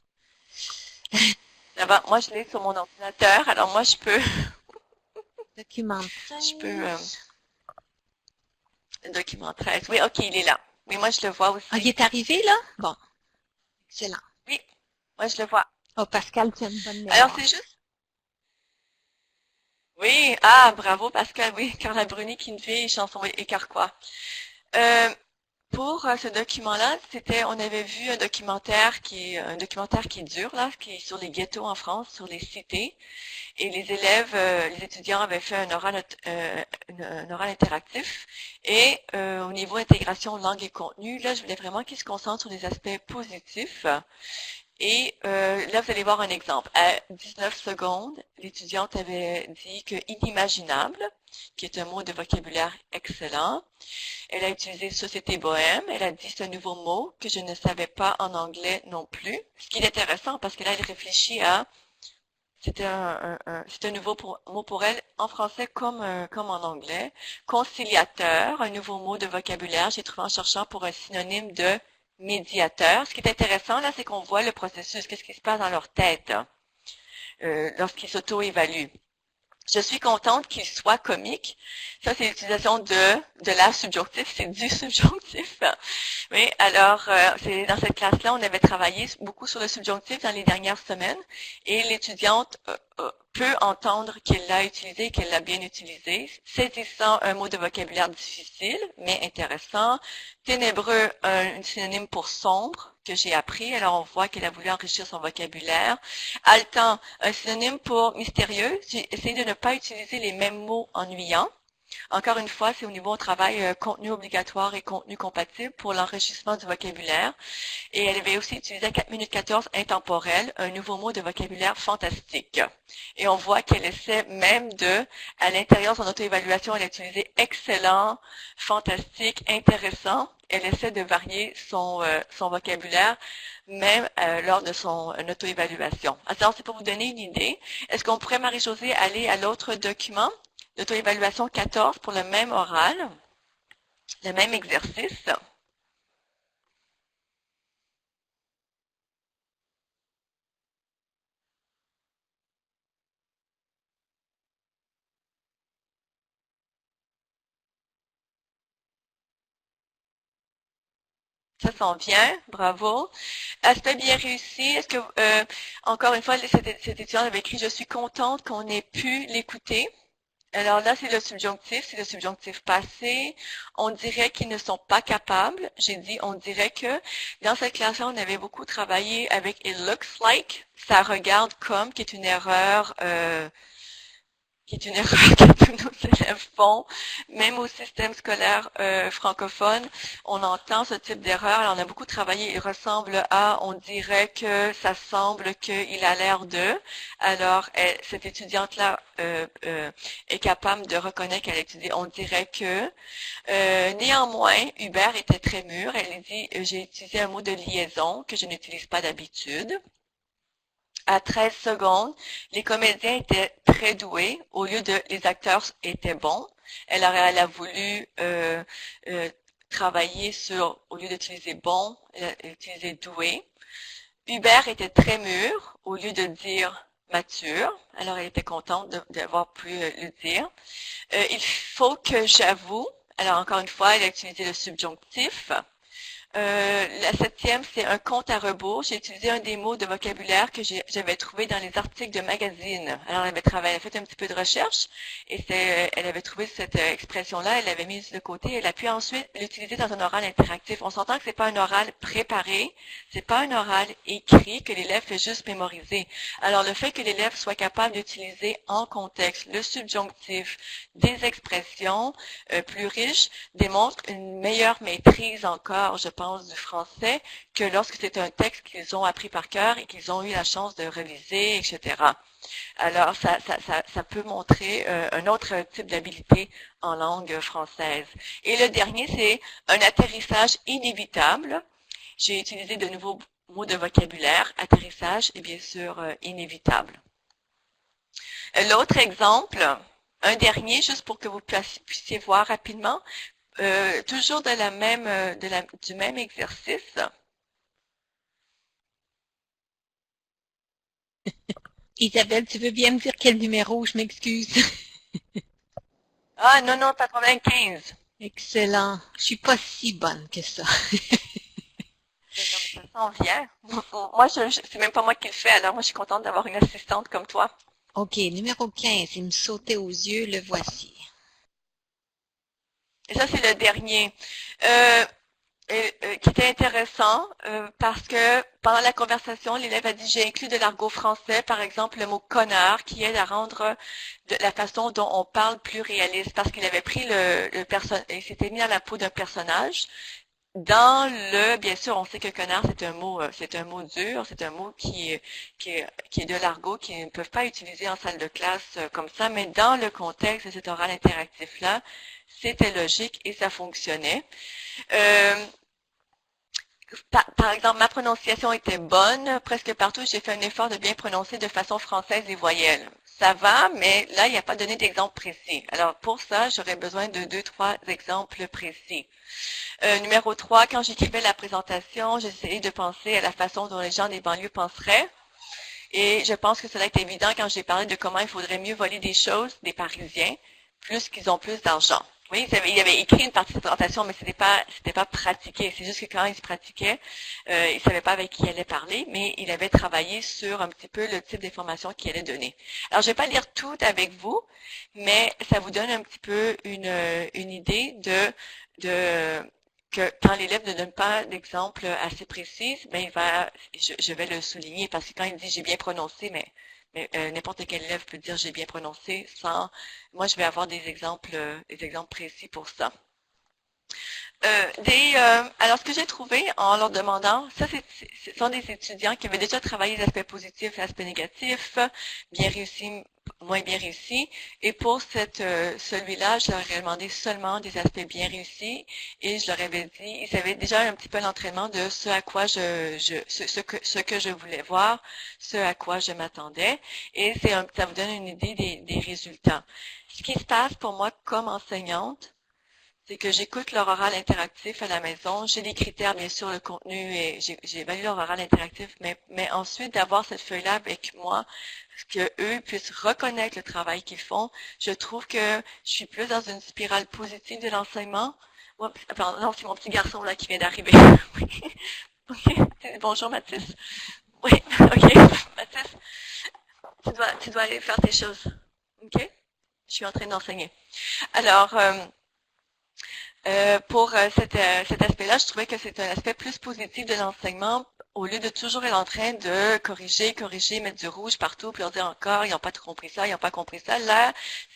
D'abord, moi, je l'ai sur mon ordinateur, alors moi, je peux... Document 13. Je peux... le document 13. Oui, OK, il est là. Oui, moi, je le vois aussi. Ah, il est arrivé, là? Bon. Excellent. Oui. Ouais, je le vois. Oh, Pascal, tu as une bonne Alors, mémoire. c'est juste. Oui, ah, bravo Pascal, oui, Carla Bruni qui nous fait chanson écarquois. Euh, pour ce document-là, on avait vu un documentaire qui est dur là, qui est sur les ghettos en France, sur les cités, et les étudiants avaient fait un oral interactif. Et au niveau intégration langue et contenu, là, je voulais vraiment qu'ils se concentrent sur les aspects positifs. Et là, vous allez voir un exemple. À 19 secondes, l'étudiante avait dit que inimaginable, qui est un mot de vocabulaire excellent. Elle a utilisé société bohème. Elle a dit ce nouveau mot que je ne savais pas en anglais non plus. Ce qui est intéressant parce que là, elle réfléchit à c'est un nouveau mot pour elle en français comme en anglais. Conciliateur, un nouveau mot de vocabulaire. J'ai trouvé en cherchant pour un synonyme de médiateur. Ce qui est intéressant là, c'est qu'on voit le processus, qu'est-ce qui se passe dans leur tête lorsqu'ils s'auto-évaluent. Je suis contente qu'il soit comique. Ça, c'est l'utilisation de la subjonctif, c'est du subjonctif. Oui, alors, c'est dans cette classe-là, on avait travaillé beaucoup sur le subjonctif dans les dernières semaines et l'étudiante peut entendre qu'elle l'a utilisé, qu'elle l'a bien utilisé, saisissant un mot de vocabulaire difficile, mais intéressant. Ténébreux, un synonyme pour sombre que j'ai appris, alors on voit qu'elle a voulu enrichir son vocabulaire. Haletant, un synonyme pour mystérieux, j'ai essayé de ne pas utiliser les mêmes mots ennuyants. Encore une fois, c'est au niveau travail contenu obligatoire et contenu compatible pour l'enrichissement du vocabulaire. Et elle avait aussi utilisé à 4 minutes 14 intemporel, un nouveau mot de vocabulaire fantastique. Et on voit qu'elle essaie même à l'intérieur de son auto-évaluation, elle a utilisé excellent, fantastique, intéressant. Elle essaie de varier son vocabulaire, même lors de son auto-évaluation. Alors, c'est pour vous donner une idée. Est-ce qu'on pourrait, Marie-Josée, aller à l'autre document? L'auto-évaluation 14 pour le même oral, le même exercice. Ça s'en vient, bravo. Aspect bien réussi, est-ce que, encore une fois, cet étudiant avait écrit « Je suis contente qu'on ait pu l'écouter ». Alors là, c'est le subjonctif passé. On dirait qu'ils ne sont pas capables. J'ai dit, on dirait que dans cette classe-là, on avait beaucoup travaillé avec it looks like, ça regarde comme, qui est une erreur que tous nos élèves font. Même au système scolaire francophone, on entend ce type d'erreur. Alors, on a beaucoup travaillé. Il ressemble à, on dirait que ça semble qu'il a l'air de. Alors, cette étudiante-là est capable de reconnaître qu'elle a étudié. On dirait que. Néanmoins, Hubert était très mûr. Elle dit, j'ai utilisé un mot de liaison que je n'utilise pas d'habitude. À 13 secondes, les comédiens étaient très doués au lieu de les acteurs étaient bons. Elle a voulu travailler sur, au lieu d'utiliser bon, elle a utilisé doué. Hubert était très mûr au lieu de dire mature. Alors elle était contente d'avoir pu le dire. Il faut que j'avoue. Alors encore une fois, elle a utilisé le subjonctif. La septième, c'est un compte à rebours. J'ai utilisé un des mots de vocabulaire que j'avais trouvé dans les articles de magazine. Alors, elle avait fait un petit peu de recherche et elle avait trouvé cette expression-là, elle l'avait mise de côté. Elle a pu ensuite l'utiliser dans un oral interactif. On s'entend que c'est pas un oral préparé, c'est pas un oral écrit que l'élève fait juste mémoriser. Alors, le fait que l'élève soit capable d'utiliser en contexte le subjonctif, des expressions plus riches, démontre une meilleure maîtrise encore, je pense, du français que lorsque c'est un texte qu'ils ont appris par cœur et qu'ils ont eu la chance de réviser, etc. Alors, ça peut montrer un autre type d'habilité en langue française. Et le dernier, c'est un atterrissage inévitable. J'ai utilisé de nouveaux mots de vocabulaire, atterrissage et bien sûr inévitable. L'autre exemple, un dernier, juste pour que vous puissiez voir rapidement, toujours du même exercice. Isabelle, tu veux bien me dire quel numéro? Je m'excuse. Ah, non, 95. Excellent. Je suis pas si bonne que ça. Non, mais ça s'en vient. Moi, c'est même pas moi qui le fais, alors moi, je suis contente d'avoir une assistante comme toi. OK, numéro 15, il me sautait aux yeux, le voici. Et ça, c'est le dernier. Euh, qui était intéressant parce que pendant la conversation, l'élève a dit j'ai inclus de l'argot français, par exemple le mot connard, qui aide à rendre la façon dont on parle plus réaliste, parce qu'il avait pris le personnage, il s'était mis dans la peau d'un personnage. Bien sûr, on sait que connard c'est un mot dur, c'est un mot qui est de l'argot, qui ne peuvent pas utiliser en salle de classe comme ça, mais dans le contexte de cet oral interactif-là, c'était logique et ça fonctionnait. Euh, par exemple, ma prononciation était bonne. Presque partout, j'ai fait un effort de bien prononcer de façon française les voyelles. Ça va, mais là, il n'y a pas donné d'exemple précis. Alors, pour ça, j'aurais besoin de 2, 3 exemples précis. Numéro 3, quand j'écrivais la présentation, j'essayais de penser à la façon dont les gens des banlieues penseraient. Et je pense que cela est évident quand j'ai parlé de comment il faudrait mieux voler des choses des Parisiens, plus qu'ils ont plus d'argent. Oui, il avait écrit une partie de présentation, mais c'était pas pratiqué. C'est juste que quand il se pratiquait, il savait pas avec qui il allait parler, mais il avait travaillé sur un petit peu le type d'information qu'il allait donner. Alors, je vais pas lire tout avec vous, mais ça vous donne un petit peu une idée que quand l'élève ne donne pas d'exemple assez précis, ben je vais le souligner parce que quand il dit j'ai bien prononcé, mais n'importe quel élève peut dire j'ai bien prononcé sans. Moi, je vais avoir des exemples précis pour ça. Alors, ce que j'ai trouvé en leur demandant, ce sont des étudiants qui avaient déjà travaillé les aspects positifs et les aspects négatifs, bien réussis, moins bien réussis. Et pour celui-là, je leur ai demandé seulement des aspects bien réussis et je leur avais dit, ils avaient déjà un petit peu l'entraînement de ce à quoi ce que je voulais voir, ce à quoi je m'attendais. Et ça vous donne une idée des résultats. Ce qui se passe pour moi comme enseignante, c'est que j'écoute leur oral interactif à la maison. J'ai des critères, bien sûr, le contenu et j'évalue leur oral interactif, mais ensuite d'avoir cette feuille-là avec moi, que eux puissent reconnaître le travail qu'ils font, je trouve que je suis plus dans une spirale positive de l'enseignement. Oups, pardon, non, c'est mon petit garçon là qui vient d'arriver. OK. Bonjour Mathis. Oui, OK. Mathis, tu dois aller faire tes choses. OK? Je suis en train d'enseigner. Alors, pour cet aspect-là, je trouvais que c'est un aspect plus positif de l'enseignement au lieu de toujours être en train de corriger, mettre du rouge partout, puis leur dire encore, ils n'ont pas compris ça, ils n'ont pas compris ça. Là,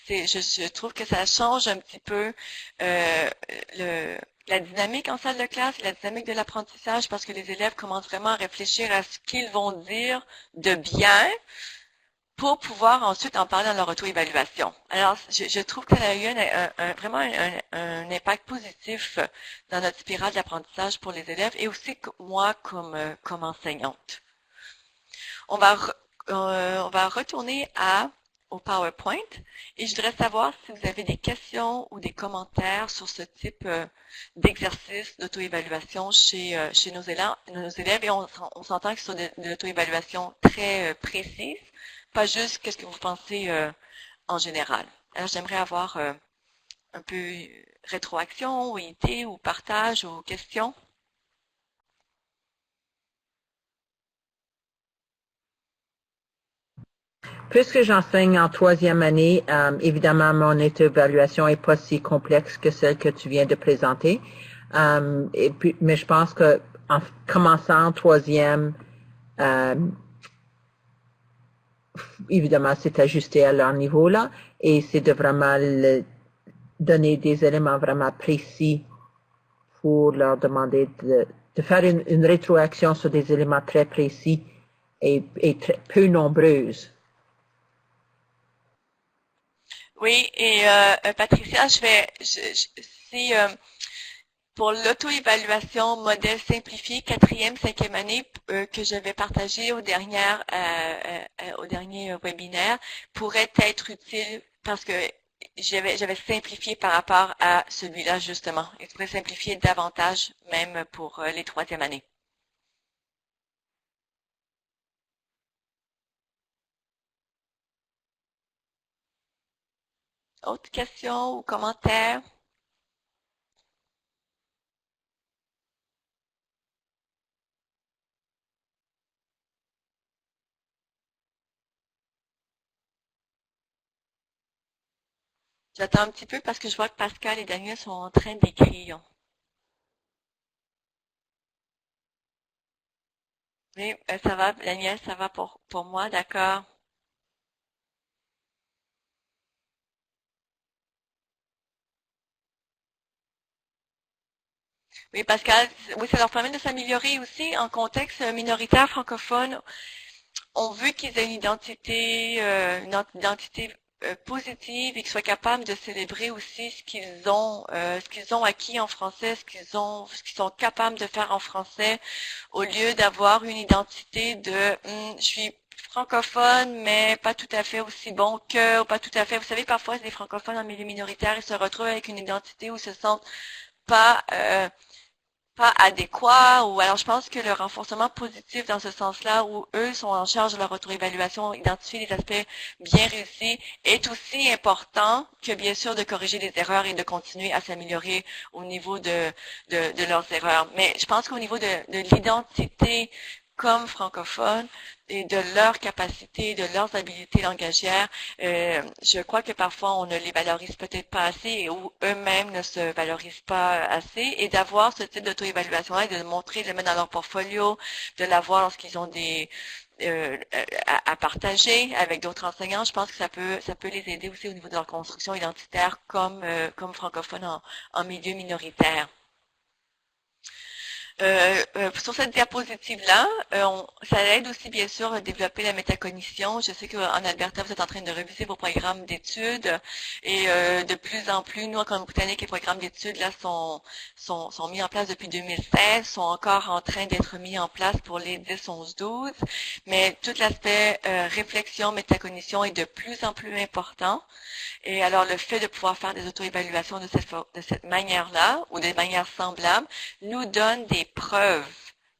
je trouve que ça change un petit peu la dynamique en salle de classe, la dynamique de l'apprentissage, parce que les élèves commencent vraiment à réfléchir à ce qu'ils vont dire de bien, pour pouvoir ensuite en parler dans leur auto-évaluation. Alors, je trouve que ça a eu vraiment un impact positif dans notre spirale d'apprentissage pour les élèves et aussi moi comme enseignante. On va retourner au PowerPoint et je voudrais savoir si vous avez des questions ou des commentaires sur ce type d'exercice d'auto-évaluation chez nos élèves et on s'entend que ce sont de l'auto-évaluation très précise, pas juste qu'est-ce que vous pensez en général. Alors, j'aimerais avoir un peu rétroaction ou idée ou partage ou questions. Puisque j'enseigne en 3e année, évidemment, mon évaluation n'est pas si complexe que celle que tu viens de présenter. Mais je pense que en commençant en 3e, évidemment, c'est ajusté à leur niveau là, et c'est de vraiment donner des éléments vraiment précis pour leur demander de faire une rétroaction sur des éléments très précis et très peu nombreuses. Oui, et Patricia, si pour l'auto-évaluation modèle simplifié 4e, 5e année que je vais partager au dernier webinaire pourrait être utile parce que j'avais simplifié par rapport à celui-là justement. Il pourrait simplifier davantage même pour les 3e années. Autres questions ou commentaires? J'attends un petit peu parce que je vois que Pascal et Daniel sont en train d'écrire. Oui, ça va, Daniel, ça va pour moi, d'accord. Oui, Pascal, oui, ça leur permet de s'améliorer aussi en contexte minoritaire francophone. On veut qu'ils aient une identité positive et qu'ils soient capables de célébrer aussi ce qu'ils ont acquis en français, ce qu'ils sont capables de faire en français, au lieu d'avoir une identité de je suis francophone, mais pas tout à fait aussi bon que, ou pas tout à fait. Vous savez, parfois, les francophones en milieu minoritaire, ils se retrouvent avec une identité où ils se sentent pas pas adéquat, ou alors je pense que le renforcement positif dans ce sens-là, où eux sont en charge de leur auto-évaluation, identifier les aspects bien réussis, est aussi important que bien sûr de corriger les erreurs et de continuer à s'améliorer au niveau de leurs erreurs. Mais je pense qu'au niveau de l'identité comme francophones et de leurs capacités, de leurs habiletés langagières, je crois que parfois on ne les valorise peut-être pas assez ou eux-mêmes ne se valorisent pas assez, et d'avoir ce type d'auto-évaluation-là et de le montrer, de le mettre dans leur portfolio, de l'avoir lorsqu'ils ont des à partager avec d'autres enseignants, je pense que ça peut les aider aussi au niveau de leur construction identitaire comme francophones en milieu minoritaire. Sur cette diapositive-là, ça aide aussi bien sûr à développer la métacognition. Je sais qu'en Alberta, vous êtes en train de réviser vos programmes d'études et de plus en plus, nous, en Colombie-Britannique, les programmes d'études là sont mis en place depuis 2016, sont encore en train d'être mis en place pour les 10, 11, 12, mais tout l'aspect réflexion, métacognition est de plus en plus important. Et alors, le fait de pouvoir faire des auto-évaluations de cette manière-là, ou de manière semblable, nous donne des preuves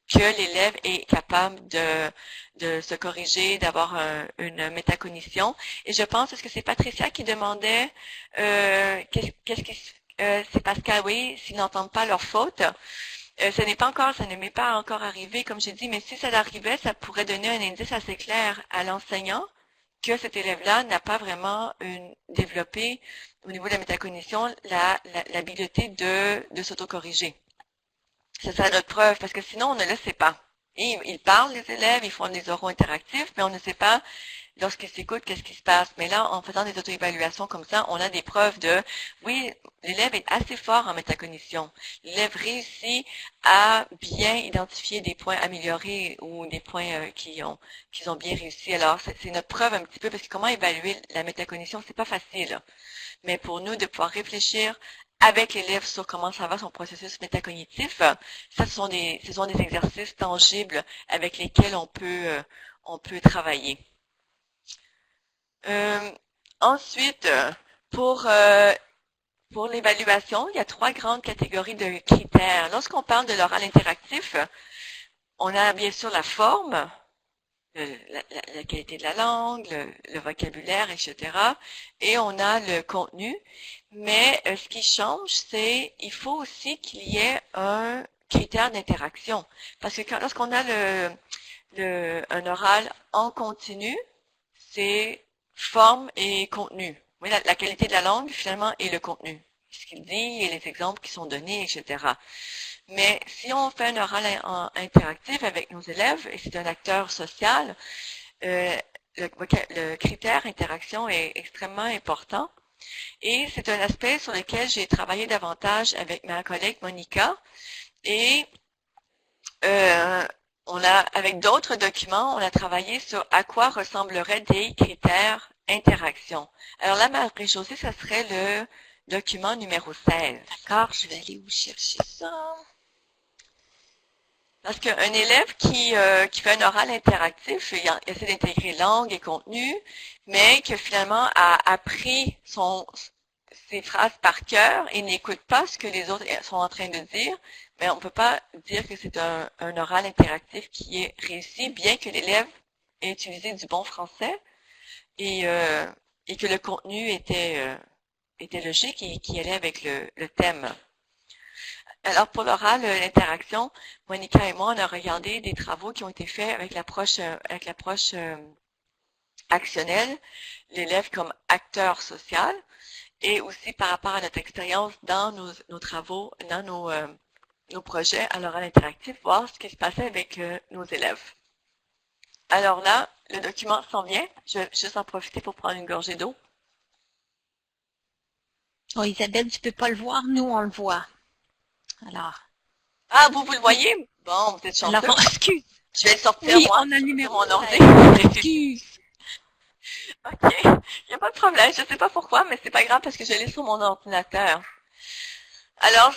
que l'élève est capable de se corriger, d'avoir une métacognition. Et je pense, est-ce que c'est Patricia qui demandait, c'est Pascal, oui, s'ils n'entendent pas leur faute. Ça ne m'est pas encore arrivé, comme j'ai dit, mais si ça l'arrivait, ça pourrait donner un indice assez clair à l'enseignant que cet élève-là n'a pas vraiment développé au niveau de la métacognition l'habileté de s'autocorriger. C'est ça notre preuve, parce que sinon on ne le sait pas. Et ils parlent, les élèves, ils font des oraux interactifs, mais on ne sait pas lorsqu'ils s'écoutent qu'est-ce qui se passe. Mais là, en faisant des auto-évaluations comme ça, on a des preuves oui, l'élève est assez fort en métacognition. L'élève réussit à bien identifier des points améliorés ou des points qu'ils ont bien réussi. Alors, c'est notre preuve un petit peu, parce que comment évaluer la métacognition, c'est pas facile. Mais pour nous, de pouvoir réfléchir avec l'élève sur comment ça va son processus métacognitif, ça, ce sont des exercices tangibles avec lesquels on peut travailler. Ensuite, pour l'évaluation, il y a 3 grandes catégories de critères. Lorsqu'on parle de l'oral interactif, on a bien sûr la forme, la qualité de la langue, le vocabulaire, etc. Et on a le contenu. Mais ce qui change, c'est il faut aussi qu'il y ait un critère d'interaction. Parce que lorsqu'on a un oral en continu, c'est forme et contenu. Oui, la qualité de la langue, finalement, et le contenu. Ce qu'il dit et les exemples qui sont donnés, etc. Mais si on fait un oral interactif avec nos élèves, et c'est un acteur social, le critère interaction est extrêmement important. Et c'est un aspect sur lequel j'ai travaillé davantage avec ma collègue Monica. Et avec d'autres documents, on a travaillé sur à quoi ressembleraient des critères interaction. Alors là, Marie-Josée, ça serait le document numéro 16. D'accord, je vais aller où chercher ça. Parce qu'un élève qui fait un oral interactif, il essaie d'intégrer langue et contenu, mais que finalement a appris ses phrases par cœur et n'écoute pas ce que les autres sont en train de dire, mais on ne peut pas dire que c'est un oral interactif qui est réussi, bien que l'élève ait utilisé du bon français et que le contenu était logique et qui allait avec le thème. Alors, pour l'oral, l'interaction, Monica et moi, on a regardé des travaux qui ont été faits avec l'approche actionnelle, l'élève comme acteur social. et aussi par rapport à notre expérience dans nos travaux, dans nos projets à l'oral interactif, voir ce qui se passait avec nos élèves. Alors là, le document s'en vient. Je vais juste en profiter pour prendre une gorgée d'eau. Oh, Isabelle, tu peux pas le voir, nous on le voit. Alors. Ah, vous le voyez? Bon, vous êtes chanceux. Alors, excuse. Je vais le sortir, Oui, moi, on a le numéro mon ordi. Excuse. OK. Il n'y a pas de problème. Je ne sais pas pourquoi, mais c'est pas grave parce que je l'ai sur mon ordinateur. Alors,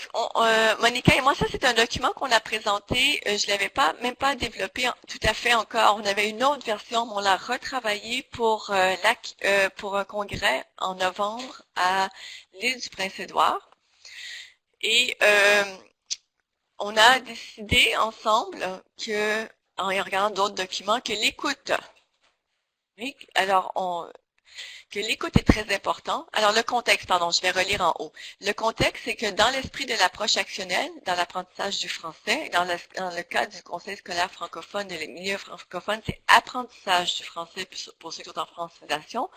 Monica et moi, ça c'est un document qu'on a présenté. Je l'avais même pas développé tout à fait encore. On avait une autre version, mais on l'a retravaillé pour un congrès en novembre à l'île du Prince-Édouard. Et on a décidé ensemble que, en regardant d'autres documents, que l'écoute. Oui, alors que l'écoute est très important. Alors, le contexte, pardon, je vais relire en haut. Le contexte, c'est que dans l'esprit de l'approche actionnelle, dans l'apprentissage du français, dans le cadre du Conseil scolaire francophone, de les milieux francophones, c'est apprentissage du français pour ceux qui sont en francisation,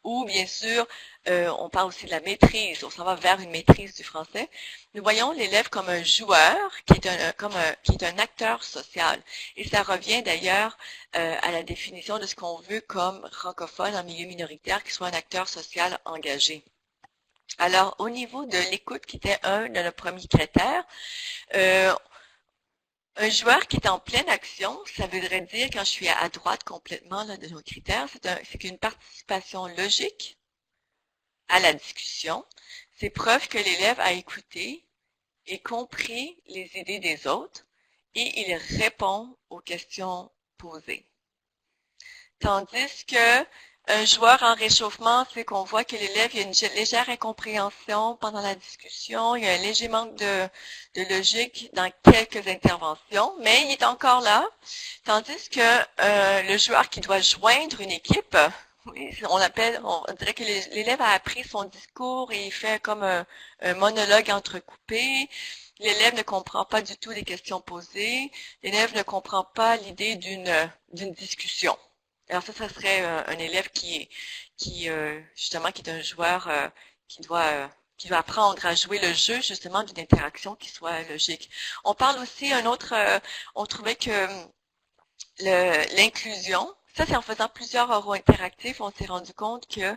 ou bien sûr, on parle aussi de la maîtrise, on s'en va vers une maîtrise du français. Nous voyons l'élève comme un joueur, qui est un acteur social. Et ça revient d'ailleurs à la définition de ce qu'on veut comme francophone en milieu minoritaire, qui soit un acteur social engagé. Alors, au niveau de l'écoute, qui était un de nos premiers critères, un joueur qui est en pleine action, ça voudrait dire, quand je suis à droite complètement là, de nos critères, c'est qu'une participation logique à la discussion. C'est preuve que l'élève a écouté et compris les idées des autres et il répond aux questions posées. Tandis que un joueur en réchauffement, c'est qu'on voit que l'élève, il y a une légère incompréhension pendant la discussion, il y a un léger manque de logique dans quelques interventions, mais il est encore là. Tandis que le joueur qui doit joindre une équipe, on dirait que l'élève a appris son discours et il fait comme un monologue entrecoupé. L'élève ne comprend pas du tout les questions posées. L'élève ne comprend pas l'idée d'une discussion. Alors ça serait un élève justement qui est un joueur qui doit apprendre à jouer le jeu justement d'une interaction qui soit logique. On parle aussi on trouvait que l'inclusion, ça c'est en faisant plusieurs oraux interactifs, on s'est rendu compte que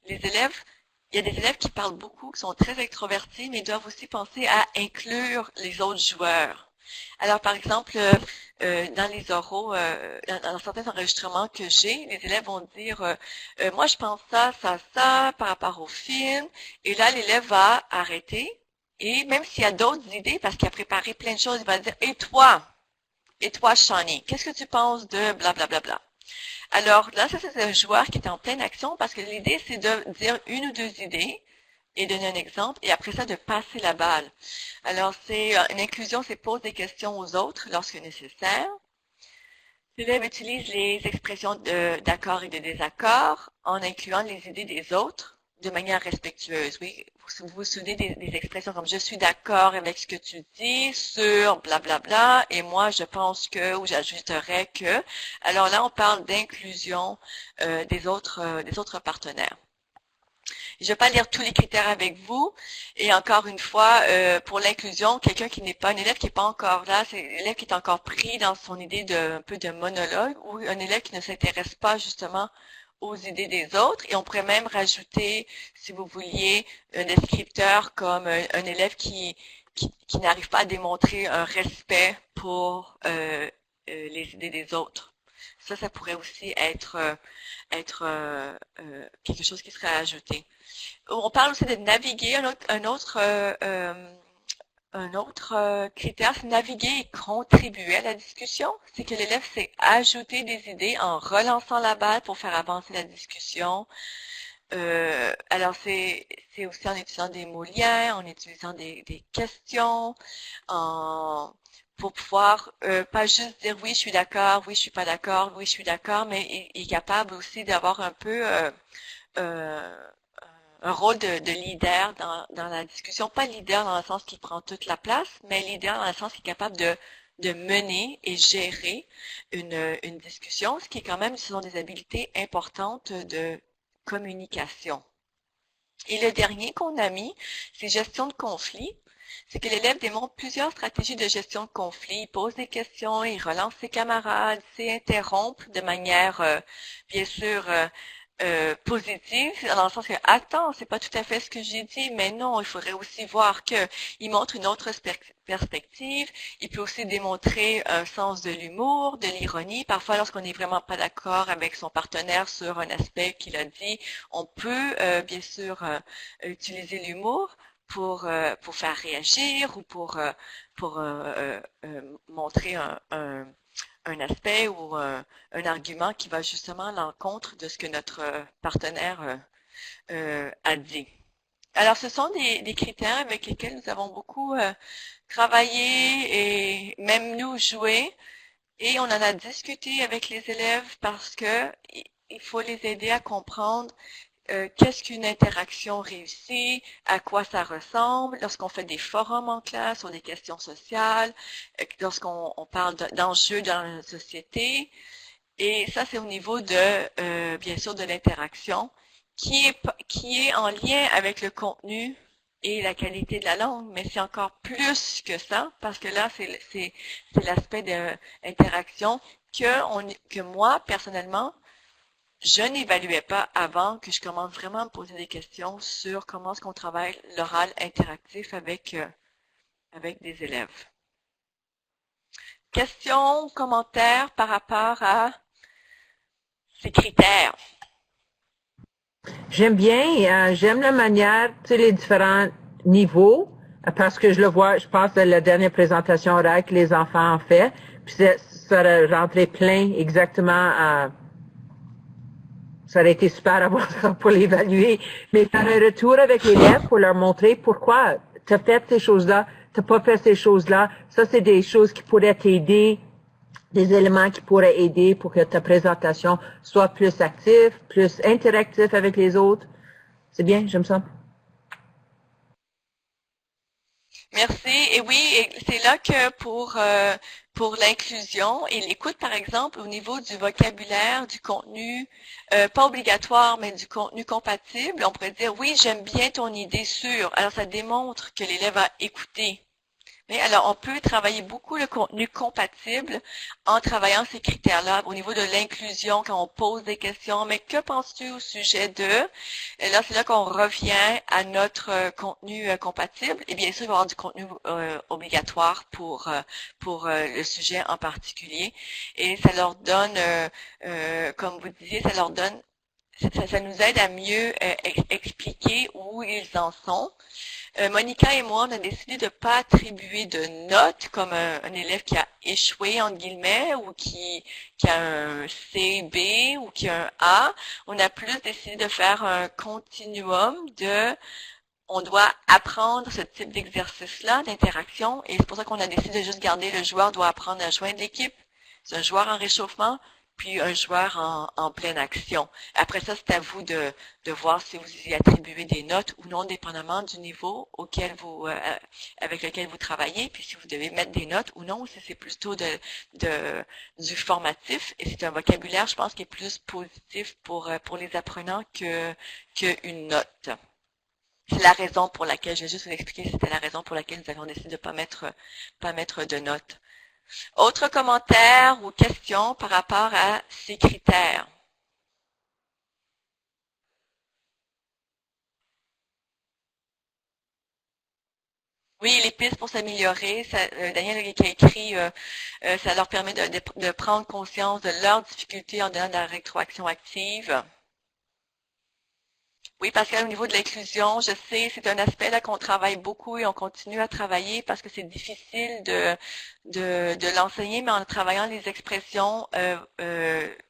il y a des élèves qui parlent beaucoup, qui sont très extrovertis, mais doivent aussi penser à inclure les autres joueurs. Alors, par exemple, dans les oraux, dans certains enregistrements que j'ai, les élèves vont dire moi, je pense ça par rapport au film. Et là, l'élève va arrêter. Et même s'il y a d'autres idées, parce qu'il a préparé plein de choses, il va dire et toi, Shawnee, qu'est-ce que tu penses de blablabla? Bla, bla. Alors là, ça, c'est un joueur qui est en pleine action parce que l'idée, c'est de dire une ou deux idées et donner un exemple, et après ça, de passer la balle. Alors, une inclusion, c'est poser des questions aux autres lorsque nécessaire. L'élève utilise les expressions d'accord et de désaccord en incluant les idées des autres de manière respectueuse. Oui, vous vous souvenez des expressions comme « je suis d'accord avec ce que tu dis sur blablabla et moi je pense que » ou « j'ajouterais que ». Alors là, on parle d'inclusion des autres partenaires. Je ne vais pas lire tous les critères avec vous. Et encore une fois, pour l'inclusion, quelqu'un qui n'est pas un élève qui n'est pas encore là, c'est un élève qui est encore pris dans son idée un peu de monologue ou un élève qui ne s'intéresse pas justement aux idées des autres. Et on pourrait même rajouter, si vous vouliez, un descripteur comme un élève qui n'arrive pas à démontrer un respect pour les idées des autres. Ça pourrait aussi être quelque chose qui serait ajouté. On parle aussi de naviguer. Un autre critère, c'est naviguer et contribuer à la discussion. C'est que l'élève sait ajouter des idées en relançant la balle pour faire avancer la discussion. Alors, c'est aussi en utilisant des mots liens, en utilisant des questions, pour pouvoir pas juste dire oui, je suis d'accord, oui, je suis pas d'accord, oui, je suis d'accord, mais il est capable aussi d'avoir un peu un rôle de leader dans la discussion. Pas leader dans le sens qui prend toute la place, mais leader dans le sens qui est capable de mener et gérer une discussion, ce qui est quand même, ce sont des habiletés importantes de communication. Et le dernier qu'on a mis, c'est gestion de conflit. C'est que l'élève démontre plusieurs stratégies de gestion de conflit. Il pose des questions, il relance ses camarades, il s'interrompt de manière, bien sûr, positive, dans le sens que, attends, c'est pas tout à fait ce que j'ai dit, mais non, il faudrait aussi voir que il montre une autre perspective. Il peut aussi démontrer un sens de l'humour, de l'ironie. Parfois, lorsqu'on n'est vraiment pas d'accord avec son partenaire sur un aspect qu'il a dit, on peut, bien sûr, utiliser l'humour pour faire réagir ou pour montrer un aspect ou un argument qui va justement à l'encontre de ce que notre partenaire a dit. Alors, ce sont des critères avec lesquels nous avons beaucoup travaillé et même nous joué. Et on en a discuté avec les élèves parce que il faut les aider à comprendre qu'est-ce qu'une interaction réussie, à quoi ça ressemble, lorsqu'on fait des forums en classe sur des questions sociales, lorsqu'on parle d'enjeux dans la société. Et ça, c'est au niveau de, bien sûr, de l'interaction qui est en lien avec le contenu et la qualité de la langue, mais c'est encore plus que ça, parce que là, c'est l'aspect d'interaction que moi, personnellement, je n'évaluais pas avant que je commence vraiment à me poser des questions sur comment est-ce qu'on travaille l'oral interactif avec des élèves. Questions, commentaires par rapport à ces critères? J'aime bien, j'aime la manière, tu sais, les différents niveaux, parce que je le vois, je pense, de la dernière présentation orale que les enfants ont fait, puis ça rentrait plein exactement à ça aurait été super à voir ça pour l'évaluer, mais faire un retour avec l'élève pour leur montrer pourquoi tu as fait ces choses-là, tu n'as pas fait ces choses-là. Ça, c'est des choses qui pourraient t'aider, des éléments qui pourraient aider pour que ta présentation soit plus active, plus interactive avec les autres. C'est bien, j'aime ça. Merci. Et oui, c'est là que pour l'inclusion et l'écoute, par exemple, au niveau du vocabulaire, du contenu, pas obligatoire, mais du contenu compatible, on pourrait dire, oui, j'aime bien ton idée sur. Alors, ça démontre que l'élève a écouté. Mais alors, on peut travailler beaucoup le contenu compatible en travaillant ces critères-là au niveau de l'inclusion, quand on pose des questions. Mais que penses-tu au sujet de? Et là, c'est là qu'on revient à notre contenu compatible. Et bien sûr, il va y avoir du contenu obligatoire pour le sujet en particulier. Et ça leur donne, comme vous disiez, ça leur donne, ça nous aide à mieux expliquer où ils en sont. Monica et moi, on a décidé de ne pas attribuer de notes comme un élève qui a échoué, entre guillemets, ou qui a un C, B, ou qui a un A. On a plus décidé de faire un continuum on doit apprendre ce type d'exercice-là, d'interaction, et c'est pour ça qu'on a décidé de juste garder le joueur doit apprendre à joindre l'équipe. C'est un joueur en réchauffement, puis un joueur en pleine action. Après ça, c'est à vous de voir si vous y attribuez des notes ou non, dépendamment du niveau avec lequel vous travaillez, puis si vous devez mettre des notes ou non, ou si c'est plutôt du formatif. Et c'est un vocabulaire, je pense, qui est plus positif pour les apprenants qu'une note. C'est la raison pour laquelle, je vais juste vous expliquer, c'était la raison pour laquelle nous avions décidé de pas mettre de notes. Autres commentaires ou questions par rapport à ces critères? Oui, les pistes pour s'améliorer. Daniel qui a écrit, ça leur permet de prendre conscience de leurs difficultés en donnant de la rétroaction active. Oui, Pascal, au niveau de l'inclusion, je sais, c'est un aspect là qu'on travaille beaucoup et on continue à travailler parce que c'est difficile de l'enseigner, mais en travaillant les expressions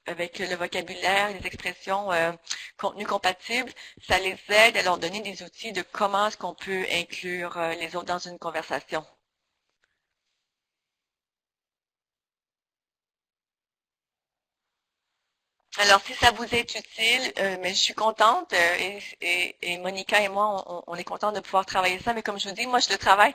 avec le vocabulaire, les expressions contenu compatible, ça les aide à leur donner des outils de comment est-ce qu'on peut inclure les autres dans une conversation. Alors, si ça vous est utile, mais je suis contente et Monica et moi, on est contents de pouvoir travailler ça. Mais comme je vous dis, moi, je travaille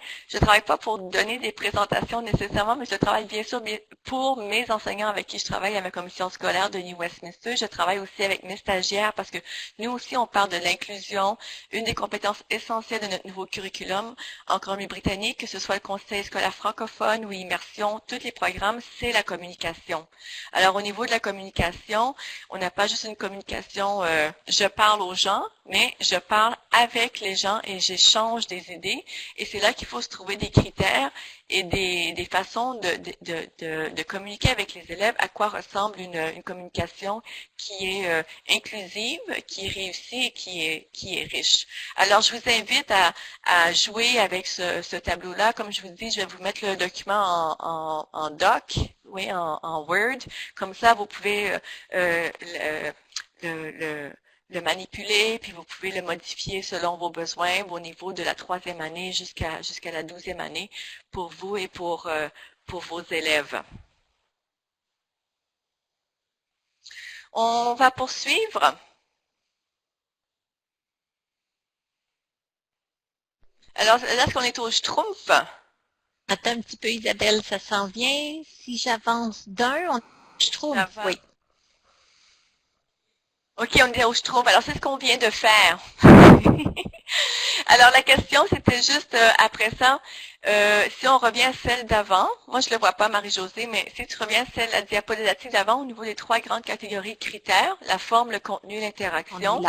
pas pour donner des présentations nécessairement, mais je travaille bien sûr pour mes enseignants avec qui je travaille à ma commission scolaire de New Westminster. Je travaille aussi avec mes stagiaires parce que nous aussi, on parle de l'inclusion, une des compétences essentielles de notre nouveau curriculum en Colombie-Britannique, que ce soit le conseil scolaire francophone ou immersion, tous les programmes, c'est la communication. Alors, au niveau de la communication, on n'a pas juste une communication, je parle aux gens, mais je parle avec les gens et j'échange des idées. Et c'est là qu'il faut se trouver des critères et des façons de communiquer avec les élèves, à quoi ressemble une communication qui est inclusive, qui est réussie et qui est riche. Alors, je vous invite à jouer avec ce tableau-là. Comme je vous dis, je vais vous mettre le document en doc, oui, en Word. Comme ça, vous pouvez le manipuler, puis vous pouvez le modifier selon vos besoins au niveau de la 3e année jusqu'à la 12e année pour vous et pour vos élèves. On va poursuivre. Alors, là, est-ce qu'on est au Schtroumpf? Attends un petit peu, Isabelle, ça s'en vient. Si j'avance d'un, je trouve, oui. OK, on est au Schtroumpf. Alors, c'est ce qu'on vient de faire. Alors, la question, c'était juste, après ça, si on revient à celle d'avant, moi, je le vois pas, Marie-Josée, mais si tu reviens à la diapositive d'avant, au niveau des 3 grandes catégories de critères, la forme, le contenu, l'interaction,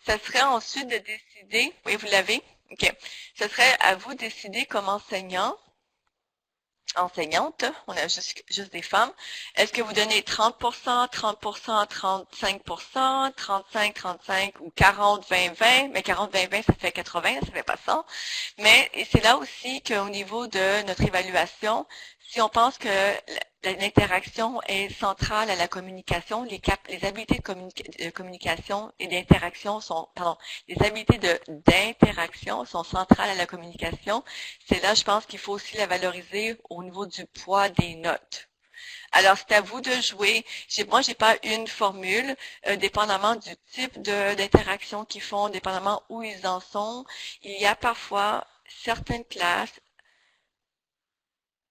ça serait ensuite de décider, oui, vous l'avez? OK. Ce serait à vous de décider comme enseignante, on a juste des femmes. Est-ce que vous donnez 30%, 30%, 35%, 35, 35 ou 40, 20, 20? Mais 40, 20, 20, ça fait 80, ça fait pas ça. Mais c'est là aussi qu'au niveau de notre évaluation, si on pense que l'interaction est centrale à la communication, les habiletés de communication et d'interaction sont, les habiletés d'interaction sont centrales à la communication. C'est là, je pense qu'il faut aussi la valoriser au niveau du poids des notes. Alors, c'est à vous de jouer. Moi, j'ai pas une formule, dépendamment du type d'interaction qu'ils font, dépendamment où ils en sont. Il y a parfois certaines classes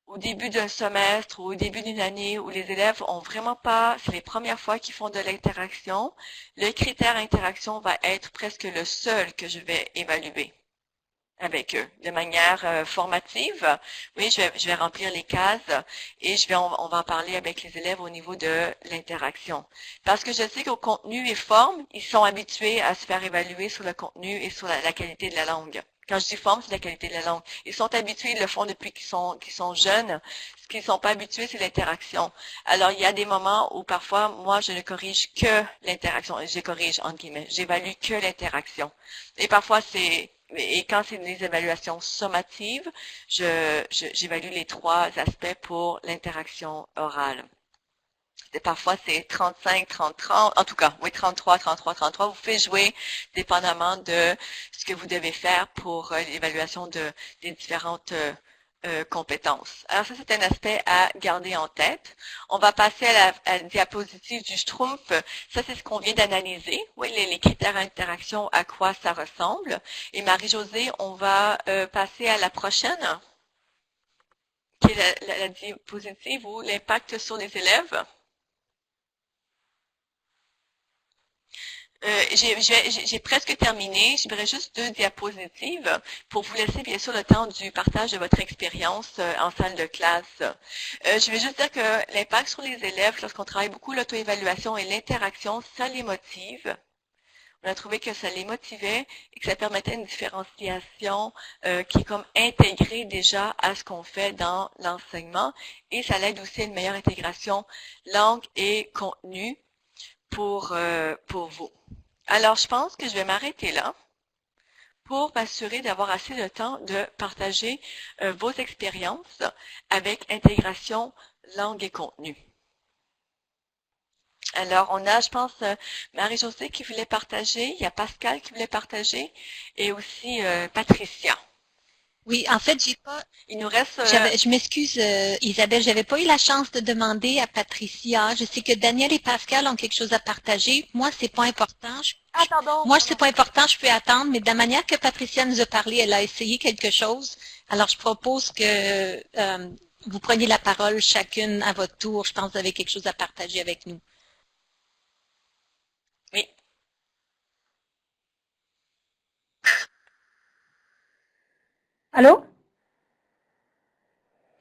au début d'un semestre ou au début d'une année où les élèves ont vraiment pas, c'est les premières fois qu'ils font de l'interaction, le critère interaction va être presque le seul que je vais évaluer avec eux de manière formative. Oui, je vais remplir les cases et on va en parler avec les élèves au niveau de l'interaction. Parce que je sais qu'au contenu et forme, ils sont habitués à se faire évaluer sur le contenu et sur la qualité de la langue. Quand je dis forme, c'est la qualité de la langue. Ils sont habitués, ils le font depuis qu'ils sont jeunes. Ce qu'ils ne sont pas habitués, c'est l'interaction. Alors, il y a des moments où parfois, moi, je ne corrige que l'interaction. Je corrige, entre guillemets. J'évalue que l'interaction. Et parfois, et quand c'est des évaluations sommatives, j'évalue les 3 aspects pour l'interaction orale. Parfois, c'est 35, 30, 30. En tout cas, oui, 33, 33, 33. Vous faites jouer dépendamment de ce que vous devez faire pour l'évaluation des différentes compétences. Alors ça, c'est un aspect à garder en tête. On va passer à la diapositive du Schtroumpf. Ça, c'est ce qu'on vient d'analyser. Oui, les critères d'interaction, à quoi ça ressemble. Et Marie-Josée, on va passer à la prochaine, qui est la diapositive ou l'impact sur les élèves. J'ai presque terminé. J'aimerais juste 2 diapositives pour vous laisser bien sûr le temps du partage de votre expérience en salle de classe. Je vais juste dire que l'impact sur les élèves, lorsqu'on travaille beaucoup l'auto-évaluation et l'interaction, ça les motive. On a trouvé que ça les motivait et que ça permettait une différenciation qui est comme intégrée déjà à ce qu'on fait dans l'enseignement et ça l'aide aussi à une meilleure intégration langue et contenu pour vous. Alors, je pense que je vais m'arrêter là pour m'assurer d'avoir assez de temps de partager vos expériences avec intégration langue et contenu. Alors, on a, je pense, Marie-Josée qui voulait partager, il y a Pascal qui voulait partager et aussi Patricia. Oui, en fait, j'ai pas. Il nous reste... Je m'excuse, Isabelle, j'avais pas eu la chance de demander à Patricia. Je sais que Daniel et Pascal ont quelque chose à partager. Moi, c'est pas important. Moi, c'est pas important, je peux attendre, mais de la manière que Patricia nous a parlé, elle a essayé quelque chose. Alors, je propose que vous preniez la parole chacune à votre tour. Je pense que vous avez quelque chose à partager avec nous. Oui. Allô?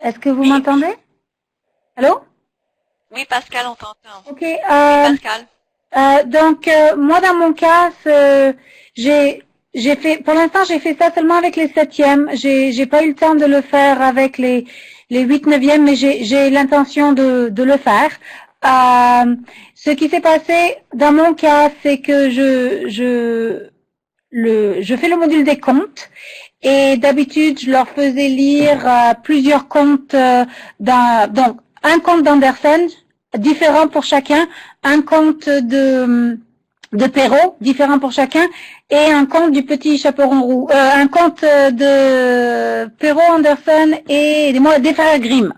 Est-ce que vous Oui. m'entendez? Allô? Oui, Pascal, on t'entend. Ok. Oui, Pascal. Donc, moi, dans mon cas, j'ai fait, pour l'instant, j'ai fait ça seulement avec les 7e. J'ai pas eu le temps de le faire avec les 8, 9e, mais j'ai l'intention de le faire. Ce qui s'est passé dans mon cas, c'est que je fais le module des comptes. Et d'habitude, je leur faisais lire plusieurs comptes donc un compte d'Andersen, différent pour chacun, un compte de Perrault, différent pour chacun, et un compte du petit chaperon roux, un compte de Perrault, Andersen et des frères Grimm.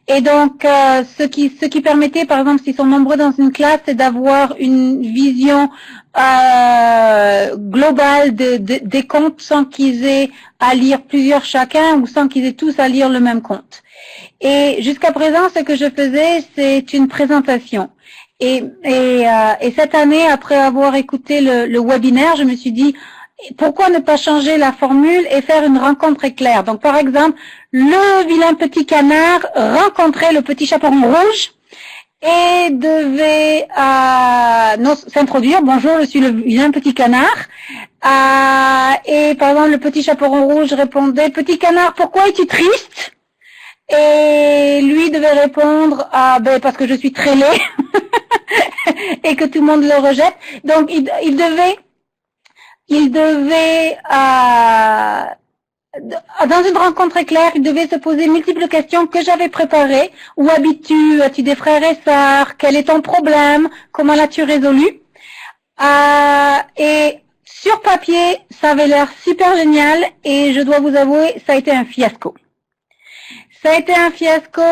Et donc, ce qui permettait, par exemple, s'ils sont nombreux dans une classe, c'est d'avoir une vision globale des comptes sans qu'ils aient à lire plusieurs chacun ou sans qu'ils aient tous à lire le même compte. Et jusqu'à présent, ce que je faisais, c'est une présentation. Et cette année, après avoir écouté le webinaire, je me suis dit, pourquoi ne pas changer la formule et faire une rencontre éclair? Donc, par exemple, le vilain petit canard rencontrait le petit chaperon rouge et devait s'introduire. Bonjour, je suis le vilain petit canard. Et par exemple, le petit chaperon rouge répondait, petit canard, pourquoi es-tu triste? Et lui devait répondre, parce que je suis très laid et que tout le monde le rejette. Donc, il devait dans une rencontre éclair, il devait se poser multiples questions que j'avais préparées. Où habites-tu? As-tu des frères et sœurs? Quel est ton problème? Comment l'as-tu résolu? Et sur papier, ça avait l'air super génial et je dois vous avouer, ça a été un fiasco. Ça a été un fiasco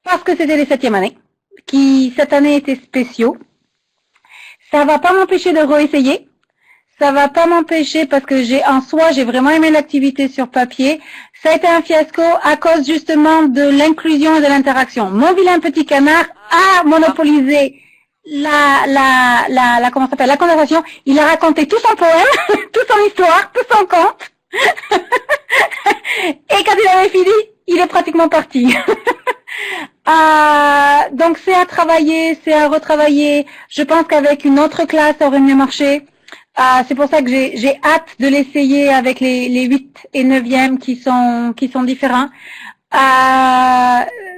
parce que c'était les 7e années, qui cette année étaient spéciaux. Ça va pas m'empêcher de réessayer. Ça va pas m'empêcher parce que j'ai vraiment aimé l'activité sur papier. Ça a été un fiasco à cause justement de l'inclusion et de l'interaction. Mon vilain petit canard a monopolisé la conversation. Il a raconté tout son poème, toute son histoire, tout son conte. Et quand il avait fini, il est pratiquement parti. Donc c'est à travailler, c'est à retravailler. Je pense qu'avec une autre classe, ça aurait mieux marché. C'est pour ça que j'ai hâte de l'essayer avec les 8 et 9e qui sont différents.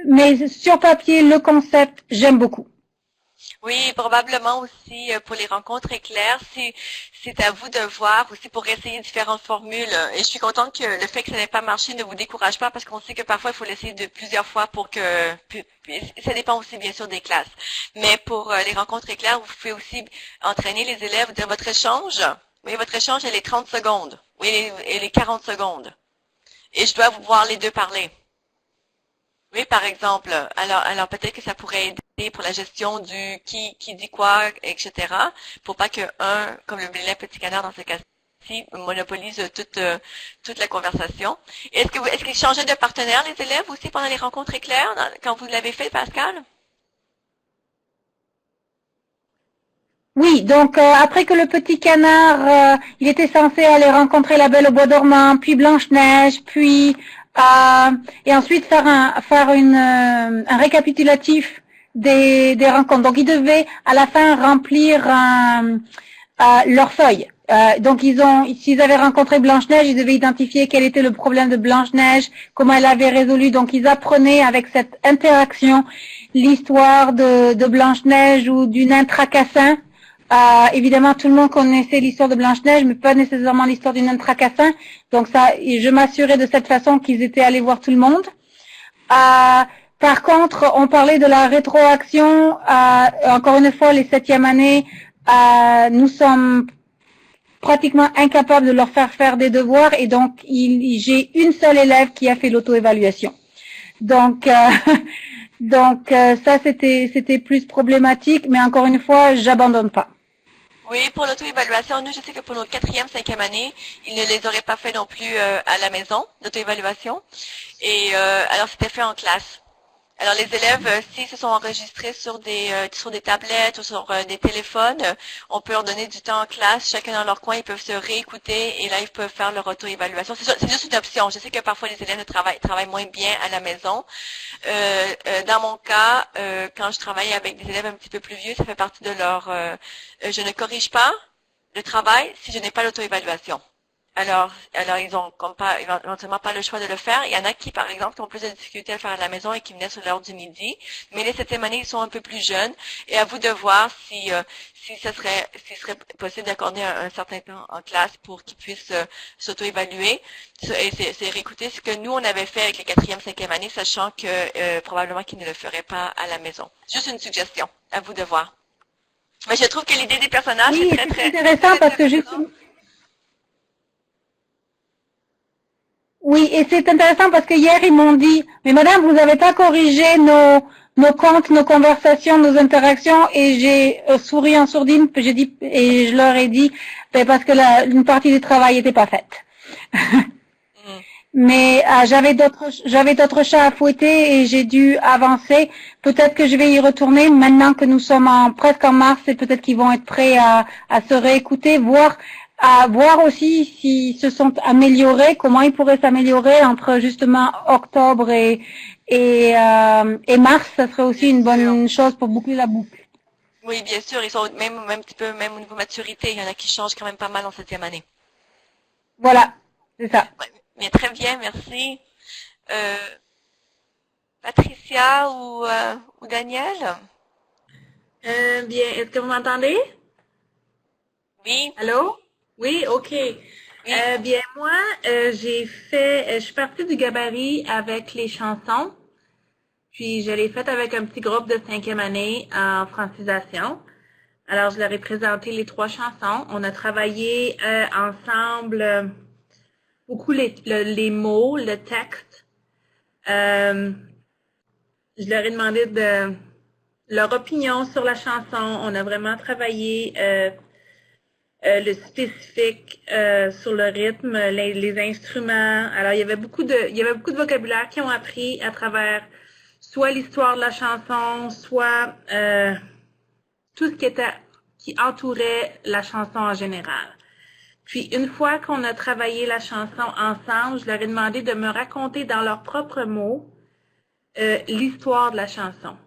Mais sur papier, le concept, j'aime beaucoup. Oui, probablement aussi pour les rencontres éclairs, c'est à vous de voir aussi pour essayer différentes formules. Et je suis contente que le fait que ça n'ait pas marché ne vous décourage pas parce qu'on sait que parfois il faut l'essayer de plusieurs fois pour que ça dépend aussi bien sûr des classes. Mais pour les rencontres éclairs, vous pouvez aussi entraîner les élèves de votre échange. Oui, votre échange, elle est 30 secondes. Oui, elle est 40 secondes. Et je dois vous voir les deux parler. Oui, par exemple. Alors peut-être que ça pourrait aider pour la gestion du qui dit quoi, etc. Pour pas que comme le petit canard dans ce cas-ci, monopolise toute la conversation. Est-ce qu'ils changeaient de partenaire, les élèves, aussi, pendant les rencontres éclairs, quand vous l'avez fait, Pascal? Oui, donc après que le petit canard, il était censé aller rencontrer la Belle au bois dormant, puis Blanche-Neige, puis et ensuite faire un récapitulatif des rencontres. Donc ils devaient à la fin remplir leur feuille. Donc s'ils avaient rencontré Blanche-Neige, ils devaient identifier quel était le problème de Blanche-Neige, comment elle avait résolu. Donc ils apprenaient avec cette interaction l'histoire de Blanche-Neige ou du nain Tracassin. Évidemment, tout le monde connaissait l'histoire de Blanche-Neige, mais pas nécessairement l'histoire du nain Tracassin. Donc ça, je m'assurais de cette façon qu'ils étaient allés voir tout le monde. Par contre, on parlait de la rétroaction. Encore une fois, les 7e années, nous sommes pratiquement incapable de leur faire des devoirs et donc j'ai une seule élève qui a fait l'auto-évaluation. Donc, ça c'était plus problématique, mais encore une fois, j'abandonne pas. Oui, pour l'auto-évaluation, nous, je sais que pour nos 4e, 5e année, ils ne les auraient pas fait non plus à la maison, l'auto-évaluation. Et alors, c'était fait en classe. Alors, les élèves, s'ils se sont enregistrés sur des tablettes ou sur des téléphones, on peut leur donner du temps en classe, chacun dans leur coin, ils peuvent se réécouter et là, ils peuvent faire leur auto-évaluation. C'est juste une option. Je sais que parfois, les élèves travaillent moins bien à la maison. Dans mon cas, quand je travaille avec des élèves un petit peu plus vieux, ça fait partie de leur... je ne corrige pas le travail si je n'ai pas l'auto-évaluation. Alors ils ont comme pas éventuellement pas le choix de le faire. Il y en a qui, par exemple, ont plus de difficultés à le faire à la maison et qui venaient sur l'heure du midi. Mais les 7e année, ils sont un peu plus jeunes. Et à vous de voir si s'il serait possible d'accorder un certain temps en classe pour qu'ils puissent s'auto-évaluer. Et c'est réécouter ce que nous, on avait fait avec les 4e, 5e année, sachant que probablement qu'ils ne le feraient pas à la maison. Juste une suggestion. À vous de voir. Mais je trouve que l'idée des personnages est très, très intéressant parce que justement... Oui, et c'est intéressant parce que hier, ils m'ont dit, mais madame, vous n'avez pas corrigé nos comptes, nos conversations, nos interactions, et j'ai souri en sourdine, et je leur ai dit, parce que une partie du travail n'était pas faite. Mais j'avais d'autres chats à fouetter et j'ai dû avancer. Peut-être que je vais y retourner maintenant que nous sommes presque en mars et peut-être qu'ils vont être prêts à se réécouter, voir aussi s'ils se sont améliorés, comment ils pourraient s'améliorer entre justement octobre et mars. Ça serait aussi une bonne chose pour boucler la boucle. Oui, bien sûr, ils sont même un petit peu, même au niveau maturité, il y en a qui changent quand même pas mal en 7e année. Voilà, c'est ça. Ouais, mais très bien, merci. Patricia ou Daniel? Bien, est-ce que vous m'entendez? Oui. Allô? Oui, ok. Oui. Bien, moi, je suis partie du gabarit avec les chansons. Puis, je l'ai faite avec un petit groupe de 5e année en francisation. Alors, je leur ai présenté les 3 chansons. On a travaillé ensemble beaucoup les mots, le texte. Je leur ai demandé leur opinion sur la chanson. On a vraiment travaillé le spécifique sur le rythme, les instruments. Alors, il y avait beaucoup de vocabulaire qu'ils ont appris à travers soit l'histoire de la chanson, soit tout ce qui entourait la chanson en général. Puis, une fois qu'on a travaillé la chanson ensemble, je leur ai demandé de me raconter dans leurs propres mots l'histoire de la chanson.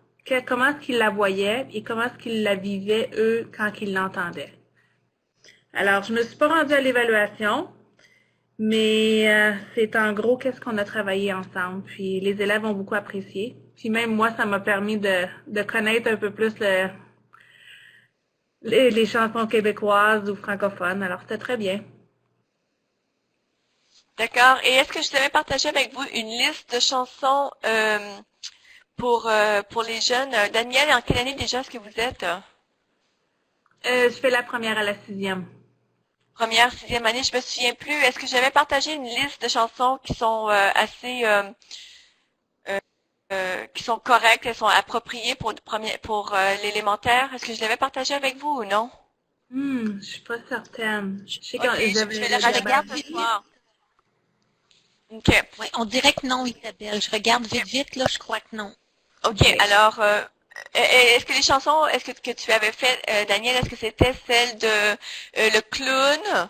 Comment est-ce qu'ils la voyaient et comment est-ce qu'ils la vivaient, eux, quand ils l'entendaient. Alors, je me suis pas rendue à l'évaluation, mais c'est en gros qu'est-ce qu'on a travaillé ensemble. Puis, les élèves ont beaucoup apprécié. Puis, même moi, ça m'a permis de connaître un peu plus les chansons québécoises ou francophones. Alors, c'était très bien. D'accord. Et est-ce que je devais partager avec vous une liste de chansons pour les jeunes? Daniel, en quelle année déjà est-ce que vous êtes? Je fais la première à la 6e. Première, 6e année, je me souviens plus. Est-ce que j'avais partagé une liste de chansons qui sont assez qui sont correctes, elles sont appropriées pour l'élémentaire? Est-ce que je l'avais partagé avec vous ou non? Je suis pas certaine. Je sais je vais la regarder ce soir. OK. Oui, on dirait que non, Isabelle. Je regarde vite, là, je crois que non. OK, alors, est-ce que les chansons, que tu avais fait, Daniel, est-ce que c'était celle de Le Clown?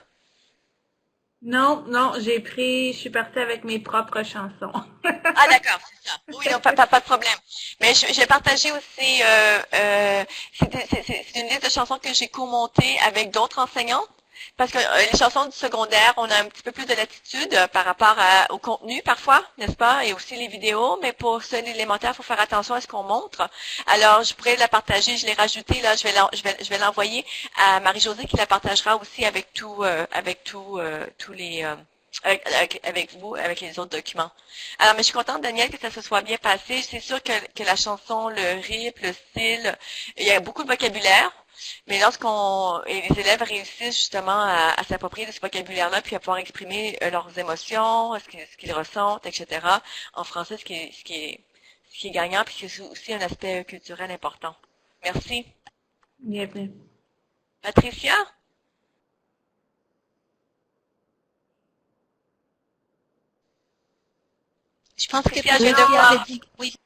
Non, je suis partie avec mes propres chansons. Ah, d'accord, c'est ça. Oui, non, pas de problème. Mais j'ai partagé aussi, c'est une liste de chansons que j'ai co-montée avec d'autres enseignants. Parce que les chansons du secondaire, on a un petit peu plus de latitude par rapport au contenu parfois, n'est-ce pas? Et aussi les vidéos, mais pour ceux l'élémentaire, il faut faire attention à ce qu'on montre. Alors, je pourrais la partager, je l'ai rajoutée, là, je vais l'envoyer à Marie-Josée qui la partagera aussi avec avec vous, avec les autres documents. Alors, mais je suis contente, Daniel, que ça se soit bien passé. C'est sûr que la chanson, le rythme, le style, il y a beaucoup de vocabulaire. Mais et les élèves réussissent justement à s'approprier de ce vocabulaire-là, puis à pouvoir exprimer leurs émotions, ce qu'ils ressentent, etc. en français, ce qui est gagnant, puis c'est aussi un aspect culturel important. Merci. Bienvenue. Patricia? Je pense que Patricia, Patricia avait dit oui.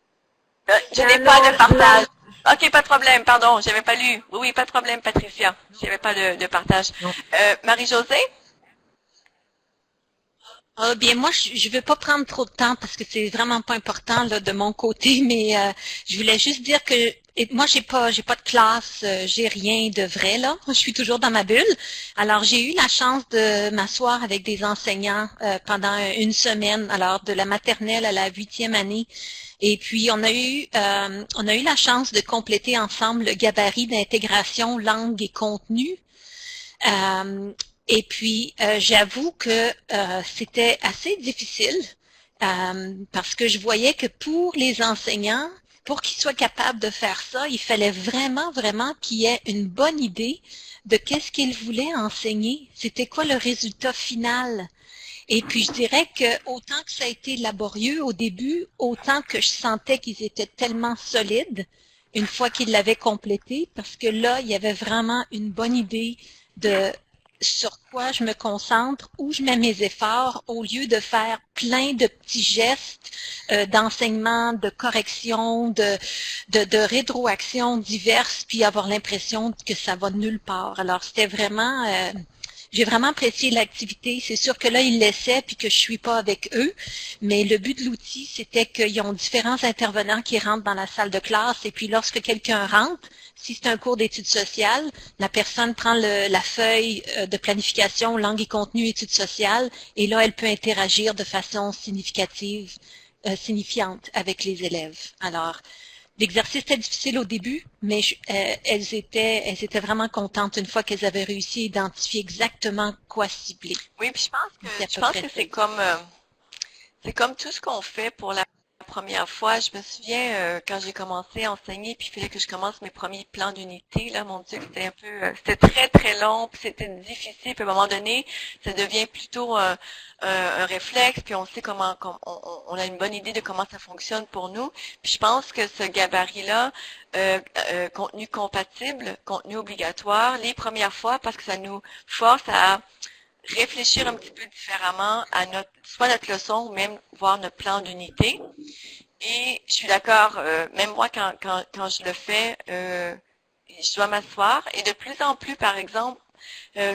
Je n'ai pas de partage. OK, pas de problème, pardon, j'avais pas lu. Oui, pas de problème, Patricia. J'avais pas de partage. Marie-Josée? Bien, moi, je veux pas prendre trop de temps parce que c'est vraiment pas important là, de mon côté, mais je voulais juste dire que moi, j'ai pas de classe, j'ai rien de vrai là. Je suis toujours dans ma bulle. Alors, j'ai eu la chance de m'asseoir avec des enseignants pendant une semaine, alors de la maternelle à la 8e année. Et puis, on a eu la chance de compléter ensemble le gabarit d'intégration langue et contenu. Et puis, j'avoue que c'était assez difficile parce que je voyais que pour les enseignants, pour qu'ils soient capables de faire ça, il fallait vraiment, vraiment qu'ils aient une bonne idée de qu'est-ce qu'ils voulaient enseigner. C'était quoi le résultat final? Et puis, je dirais que autant que ça a été laborieux au début, autant que je sentais qu'ils étaient tellement solides une fois qu'ils l'avaient complété, parce que là, il y avait vraiment une bonne idée de sur quoi je me concentre, où je mets mes efforts, au lieu de faire plein de petits gestes d'enseignement, de correction, de rétroaction diverses, puis avoir l'impression que ça va nulle part. Alors, c'était vraiment... j'ai vraiment apprécié l'activité. C'est sûr que là, ils laissaient puis que je suis pas avec eux, mais le but de l'outil, c'était qu'ils ont différents intervenants qui rentrent dans la salle de classe et puis lorsque quelqu'un rentre, si c'est un cours d'études sociales, la personne prend la feuille de planification, langue et contenu, études sociales, et là, elle peut interagir de façon signifiante avec les élèves. Alors, l'exercice était difficile au début, mais elles étaient vraiment contentes une fois qu'elles avaient réussi à identifier exactement quoi cibler. Oui, puis je pense que c'est comme tout ce qu'on fait pour la première fois. Je me souviens quand j'ai commencé à enseigner, puis il fallait que je commence mes premiers plans d'unité. Là, mon Dieu, c'était un peu, c'était très très long, puis c'était difficile. Puis à un moment donné, ça devient plutôt un réflexe, puis on sait on a une bonne idée de comment ça fonctionne pour nous. Puis je pense que ce gabarit-là, contenu compatible, contenu obligatoire, les premières fois, parce que ça nous force à réfléchir un petit peu différemment à soit notre leçon ou même voir notre plan d'unité. Et je suis d'accord, même moi quand je le fais, je dois m'asseoir et de plus en plus, par exemple,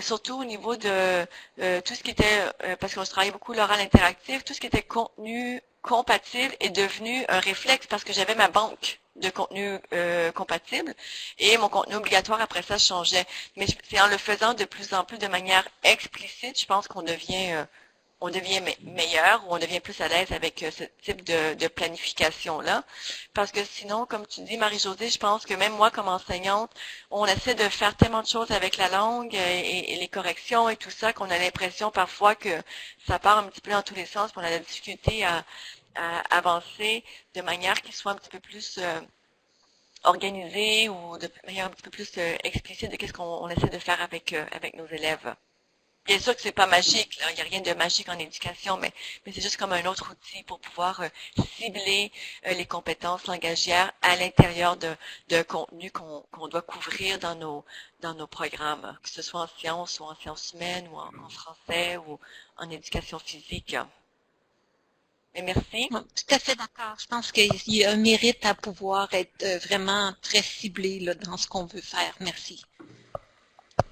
surtout au niveau de tout ce qui était, parce qu'on travaille beaucoup l'oral interactif, tout ce qui était contenu compatible est devenu un réflexe parce que j'avais ma banque de contenu compatible et mon contenu obligatoire après ça changeait. Mais c'est en le faisant de plus en plus de manière explicite, je pense qu'on devient meilleur ou on devient plus à l'aise avec ce type de planification-là. Parce que sinon, comme tu dis, Marie-Josée, je pense que même moi, comme enseignante, on essaie de faire tellement de choses avec la langue et les corrections et tout ça qu'on a l'impression parfois que ça part un petit peu dans tous les sens, qu'on a la difficulté à avancer de manière qui soit un petit peu plus organisée ou de manière un petit peu plus explicite de qu'est-ce qu'on essaie de faire avec nos élèves. Bien sûr que c'est pas magique, là. Il n'y a rien de magique en éducation, mais c'est juste comme un autre outil pour pouvoir cibler les compétences langagières à l'intérieur d'un contenu qu'on doit couvrir dans nos programmes, que ce soit en sciences ou en sciences humaines ou en français ou en éducation physique. Mais merci. Tout à fait d'accord. Je pense qu'il y a un mérite à pouvoir être vraiment très ciblé là, dans ce qu'on veut faire. Merci.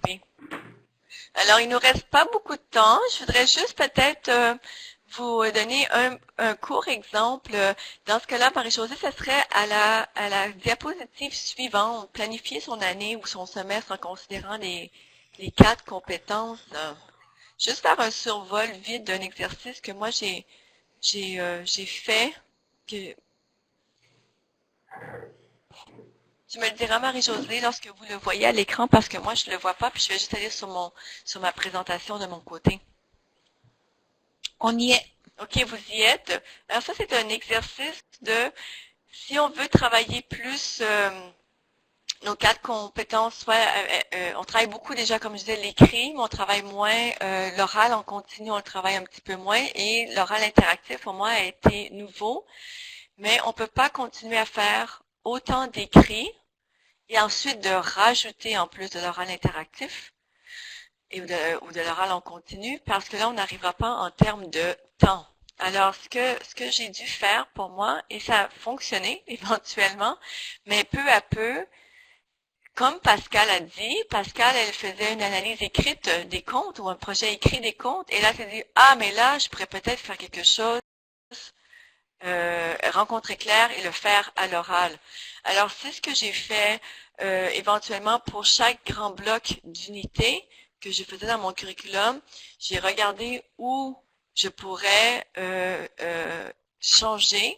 Oui. Alors, il nous reste pas beaucoup de temps. Je voudrais juste peut-être vous donner un court exemple. Dans ce cas-là, Marie-Josée, ce serait à la diapositive suivante, planifier son année ou son semestre en considérant les 4 compétences. Juste faire un survol vide d'un exercice que moi j'ai fait. Tu me le diras, Marie-Josée, lorsque vous le voyez à l'écran, parce que moi, je ne le vois pas, puis je vais juste aller sur ma présentation de mon côté. On y est. OK, vous y êtes. Alors ça, c'est un exercice si on veut travailler plus nos 4 compétences, soit on travaille beaucoup déjà, comme je disais, l'écrit, mais on travaille moins. L'oral, on continue, on le travaille un petit peu moins. Et l'oral interactif, pour moi, a été nouveau. Mais on peut pas continuer à faire autant d'écrits et ensuite de rajouter en plus de l'oral interactif ou de l'oral en continu, parce que là, on n'arrivera pas en termes de temps. Alors, ce que j'ai dû faire pour moi, et ça a fonctionné éventuellement, mais peu à peu, comme Pascal a dit, Pascal, elle faisait une analyse écrite des comptes ou un projet écrit des comptes, et là, elle s'est dit, ah, mais là, je pourrais peut-être faire quelque chose, rencontrer clair et le faire à l'oral. Alors, c'est ce que j'ai fait éventuellement pour chaque grand bloc d'unité que je faisais dans mon curriculum. J'ai regardé où je pourrais changer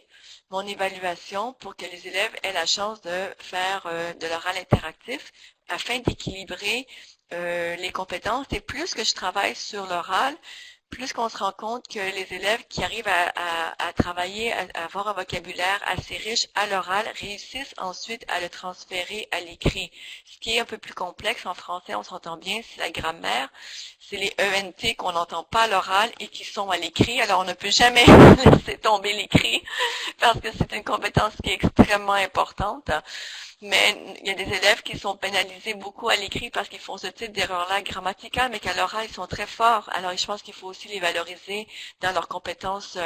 mon évaluation pour que les élèves aient la chance de faire de l'oral interactif afin d'équilibrer les compétences. Et plus que je travaille sur l'oral, plus qu'on se rend compte que les élèves qui arrivent à travailler, à avoir un vocabulaire assez riche à l'oral, réussissent ensuite à le transférer à l'écrit. Ce qui est un peu plus complexe en français, on s'entend bien, c'est la grammaire, c'est les ENT qu'on n'entend pas à l'oral et qui sont à l'écrit. Alors on ne peut jamais laisser tomber l'écrit parce que c'est une compétence qui est extrêmement importante. Mais il y a des élèves qui sont pénalisés beaucoup à l'écrit parce qu'ils font ce type d'erreur-là grammaticale, mais qu'à l'oral, ils sont très forts. Alors, je pense qu'il faut aussi les valoriser dans leurs compétences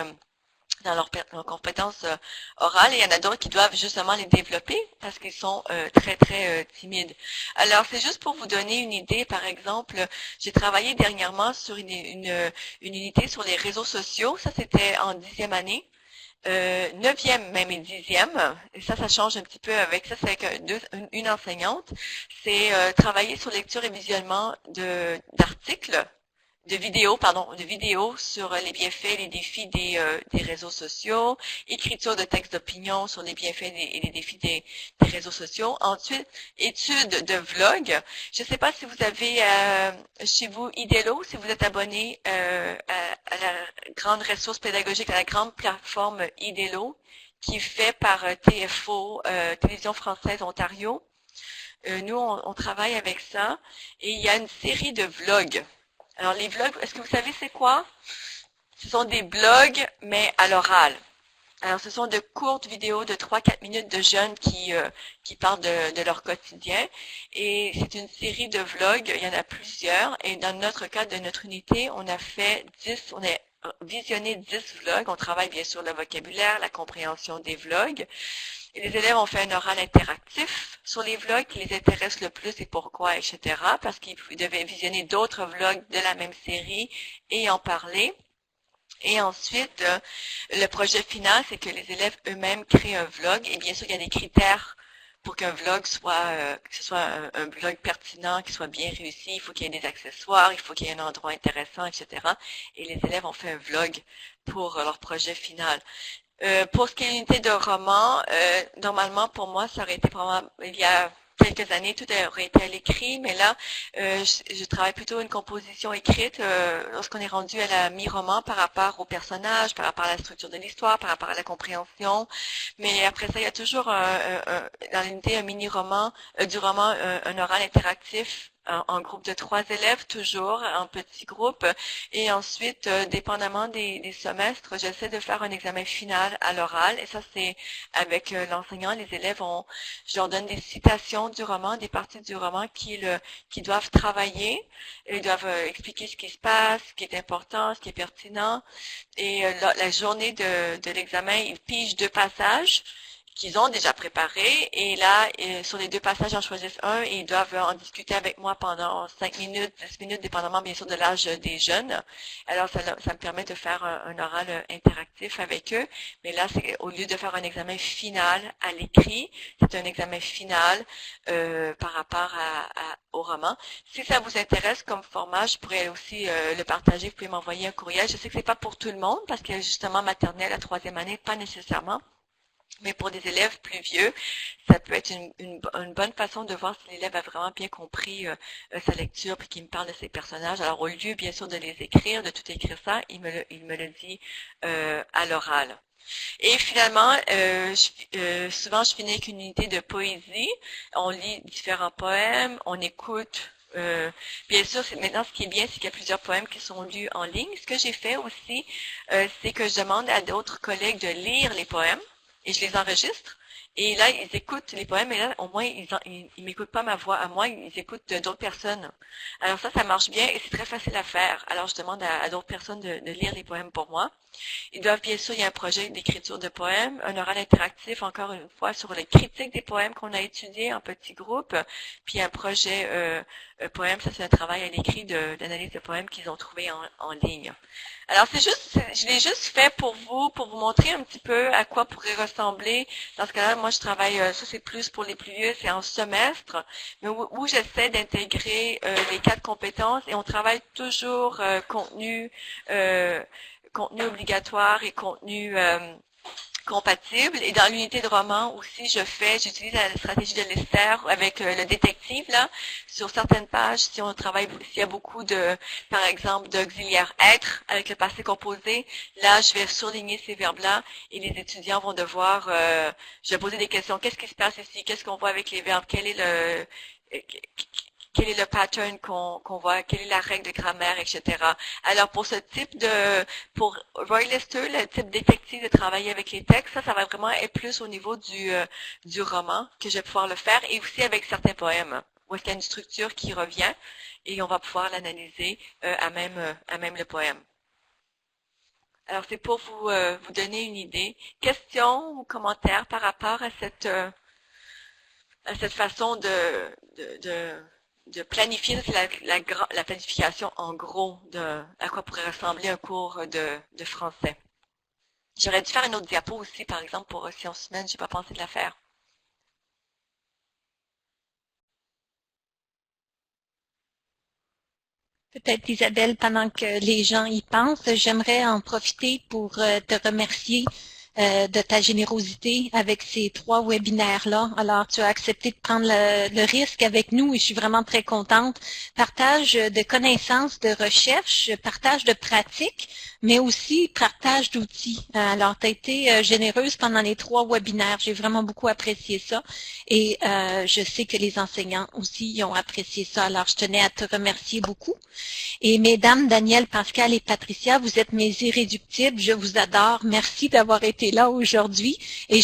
orales. Et il y en a d'autres qui doivent justement les développer parce qu'ils sont très, très timides. Alors, c'est juste pour vous donner une idée. Par exemple, j'ai travaillé dernièrement sur une unité sur les réseaux sociaux. Ça, c'était en 10e année. 9e même et 10e, et ça change un petit peu avec ça, c'est avec une enseignante, c'est travailler sur lecture et visionnement d'articles, de vidéos sur les bienfaits et les défis des réseaux sociaux, écriture de textes d'opinion sur les bienfaits et les défis des réseaux sociaux. Ensuite, étude de vlog. Je ne sais pas si vous avez chez vous Idelo, si vous êtes abonné à la grande ressource pédagogique, à la grande plateforme Idelo, qui est fait par TFO, Télévision française Ontario. Nous, on travaille avec ça et il y a une série de vlogs. Alors, les vlogs, est-ce que vous savez c'est quoi? Ce sont des blogs, mais à l'oral. Alors, ce sont de courtes vidéos de 3-4 minutes de jeunes qui parlent de leur quotidien. Et c'est une série de vlogs, il y en a plusieurs. Et dans notre cas de notre unité, on a visionné 10 vlogs. On travaille bien sûr le vocabulaire, la compréhension des vlogs. Et les élèves ont fait un oral interactif sur les vlogs qui les intéressent le plus et pourquoi, etc. Parce qu'ils devaient visionner d'autres vlogs de la même série et en parler. Et ensuite, le projet final, c'est que les élèves eux-mêmes créent un vlog. Et bien sûr, il y a des critères pour qu'un vlog soit, que ce soit un vlog pertinent, qu'il soit bien réussi. Il faut qu'il y ait des accessoires, il faut qu'il y ait un endroit intéressant, etc. Et les élèves ont fait un vlog pour leur projet final. Pour ce qui est l'unité de roman, normalement pour moi ça aurait été probablement il y a quelques années, tout aurait été à l'écrit, mais là je travaille plutôt une composition écrite lorsqu'on est rendu à la mi-roman par rapport aux personnages, par rapport à la structure de l'histoire, par rapport à la compréhension. Mais après ça, il y a toujours dans l'unité un mini-roman, du roman, un oral interactif en groupe de 3 élèves, toujours en petit groupe. Et ensuite, dépendamment des semestres, j'essaie de faire un examen final à l'oral. Et ça, c'est avec l'enseignant. Les élèves je leur donne des citations du roman, des parties du roman qui doivent travailler. Ils doivent expliquer ce qui se passe, ce qui est important, ce qui est pertinent. Et la journée de l'examen, ils pigent 2 passages qu'ils ont déjà préparé, et là, sur les 2 passages, j'en choisissent un, et ils doivent en discuter avec moi pendant 5 minutes, 10 minutes, dépendamment bien sûr de l'âge des jeunes. Alors, ça me permet de faire un oral interactif avec eux, mais là, c'est au lieu de faire un examen final à l'écrit, c'est un examen final par rapport au roman. Si ça vous intéresse comme format, je pourrais aussi le partager, vous pouvez m'envoyer un courriel. Je sais que c'est pas pour tout le monde, parce qu'il y a justement maternelle à 3e année, pas nécessairement. Mais pour des élèves plus vieux, ça peut être une bonne façon de voir si l'élève a vraiment bien compris sa lecture puis qu'il me parle de ses personnages. Alors au lieu bien sûr de les écrire, de tout écrire ça, il me le dit à l'oral. Et finalement, souvent je finis avec une unité de poésie. On lit différents poèmes, on écoute. Bien sûr, maintenant, ce qui est bien, c'est qu'il y a plusieurs poèmes qui sont lus en ligne. Ce que j'ai fait aussi, c'est que je demande à d'autres collègues de lire les poèmes et je les enregistre. Et là, ils écoutent les poèmes, et là, au moins, ils m'écoutent pas ma voix à moi, ils écoutent d'autres personnes. Alors ça marche bien et c'est très facile à faire. Alors, je demande à d'autres personnes de lire les poèmes pour moi. Ils doivent, bien sûr, il y a un projet d'écriture de poèmes, un oral interactif, encore une fois, sur les critiques des poèmes qu'on a étudiés en petits groupes, puis un projet poème, ça c'est un travail à l'écrit d'analyse de poèmes qu'ils ont trouvé en ligne. Alors je l'ai juste fait pour vous montrer un petit peu à quoi pourrait ressembler. Dans ce cas-là, moi je travaille, ça c'est plus pour les plus vieux, c'est en semestre, mais où j'essaie d'intégrer les 4 compétences et on travaille toujours contenu obligatoire et contenu compatible. Et dans l'unité de roman aussi, j'utilise la stratégie de Lester avec le détective là. Sur certaines pages, s'il y a beaucoup de, par exemple, d'auxiliaires être avec le passé composé, là, je vais surligner ces verbes-là et les étudiants vont devoir, je vais poser des questions. Qu'est-ce qui se passe ici? Qu'est-ce qu'on voit avec les verbes? Quel est le pattern qu'on voit, quelle est la règle de grammaire, etc. Alors pour pour Roy Lister, le type détective de travailler avec les textes, ça va vraiment être plus au niveau du roman que je vais pouvoir le faire et aussi avec certains poèmes où il y a une structure qui revient et on va pouvoir l'analyser à même le poème. Alors c'est pour vous donner une idée. Questions ou commentaires par rapport à cette façon de planifier, c'est la planification en gros à quoi pourrait ressembler un cours de français. J'aurais dû faire une autre diapo aussi, par exemple, pour sciences humaines, j'ai pas pensé de la faire. Peut-être, Isabelle, pendant que les gens y pensent, j'aimerais en profiter pour te remercier de ta générosité avec ces 3 webinaires-là. Alors, tu as accepté de prendre le risque avec nous et je suis vraiment très contente. Partage de connaissances, de recherche, partage de pratiques, mais aussi partage d'outils. Alors, tu as été généreuse pendant les 3 webinaires. J'ai vraiment beaucoup apprécié ça et je sais que les enseignants aussi ont apprécié ça. Alors, je tenais à te remercier beaucoup. Et mesdames, Danielle, Pascal et Patricia, vous êtes mes irréductibles. Je vous adore. Merci d'avoir été là aujourd'hui. Et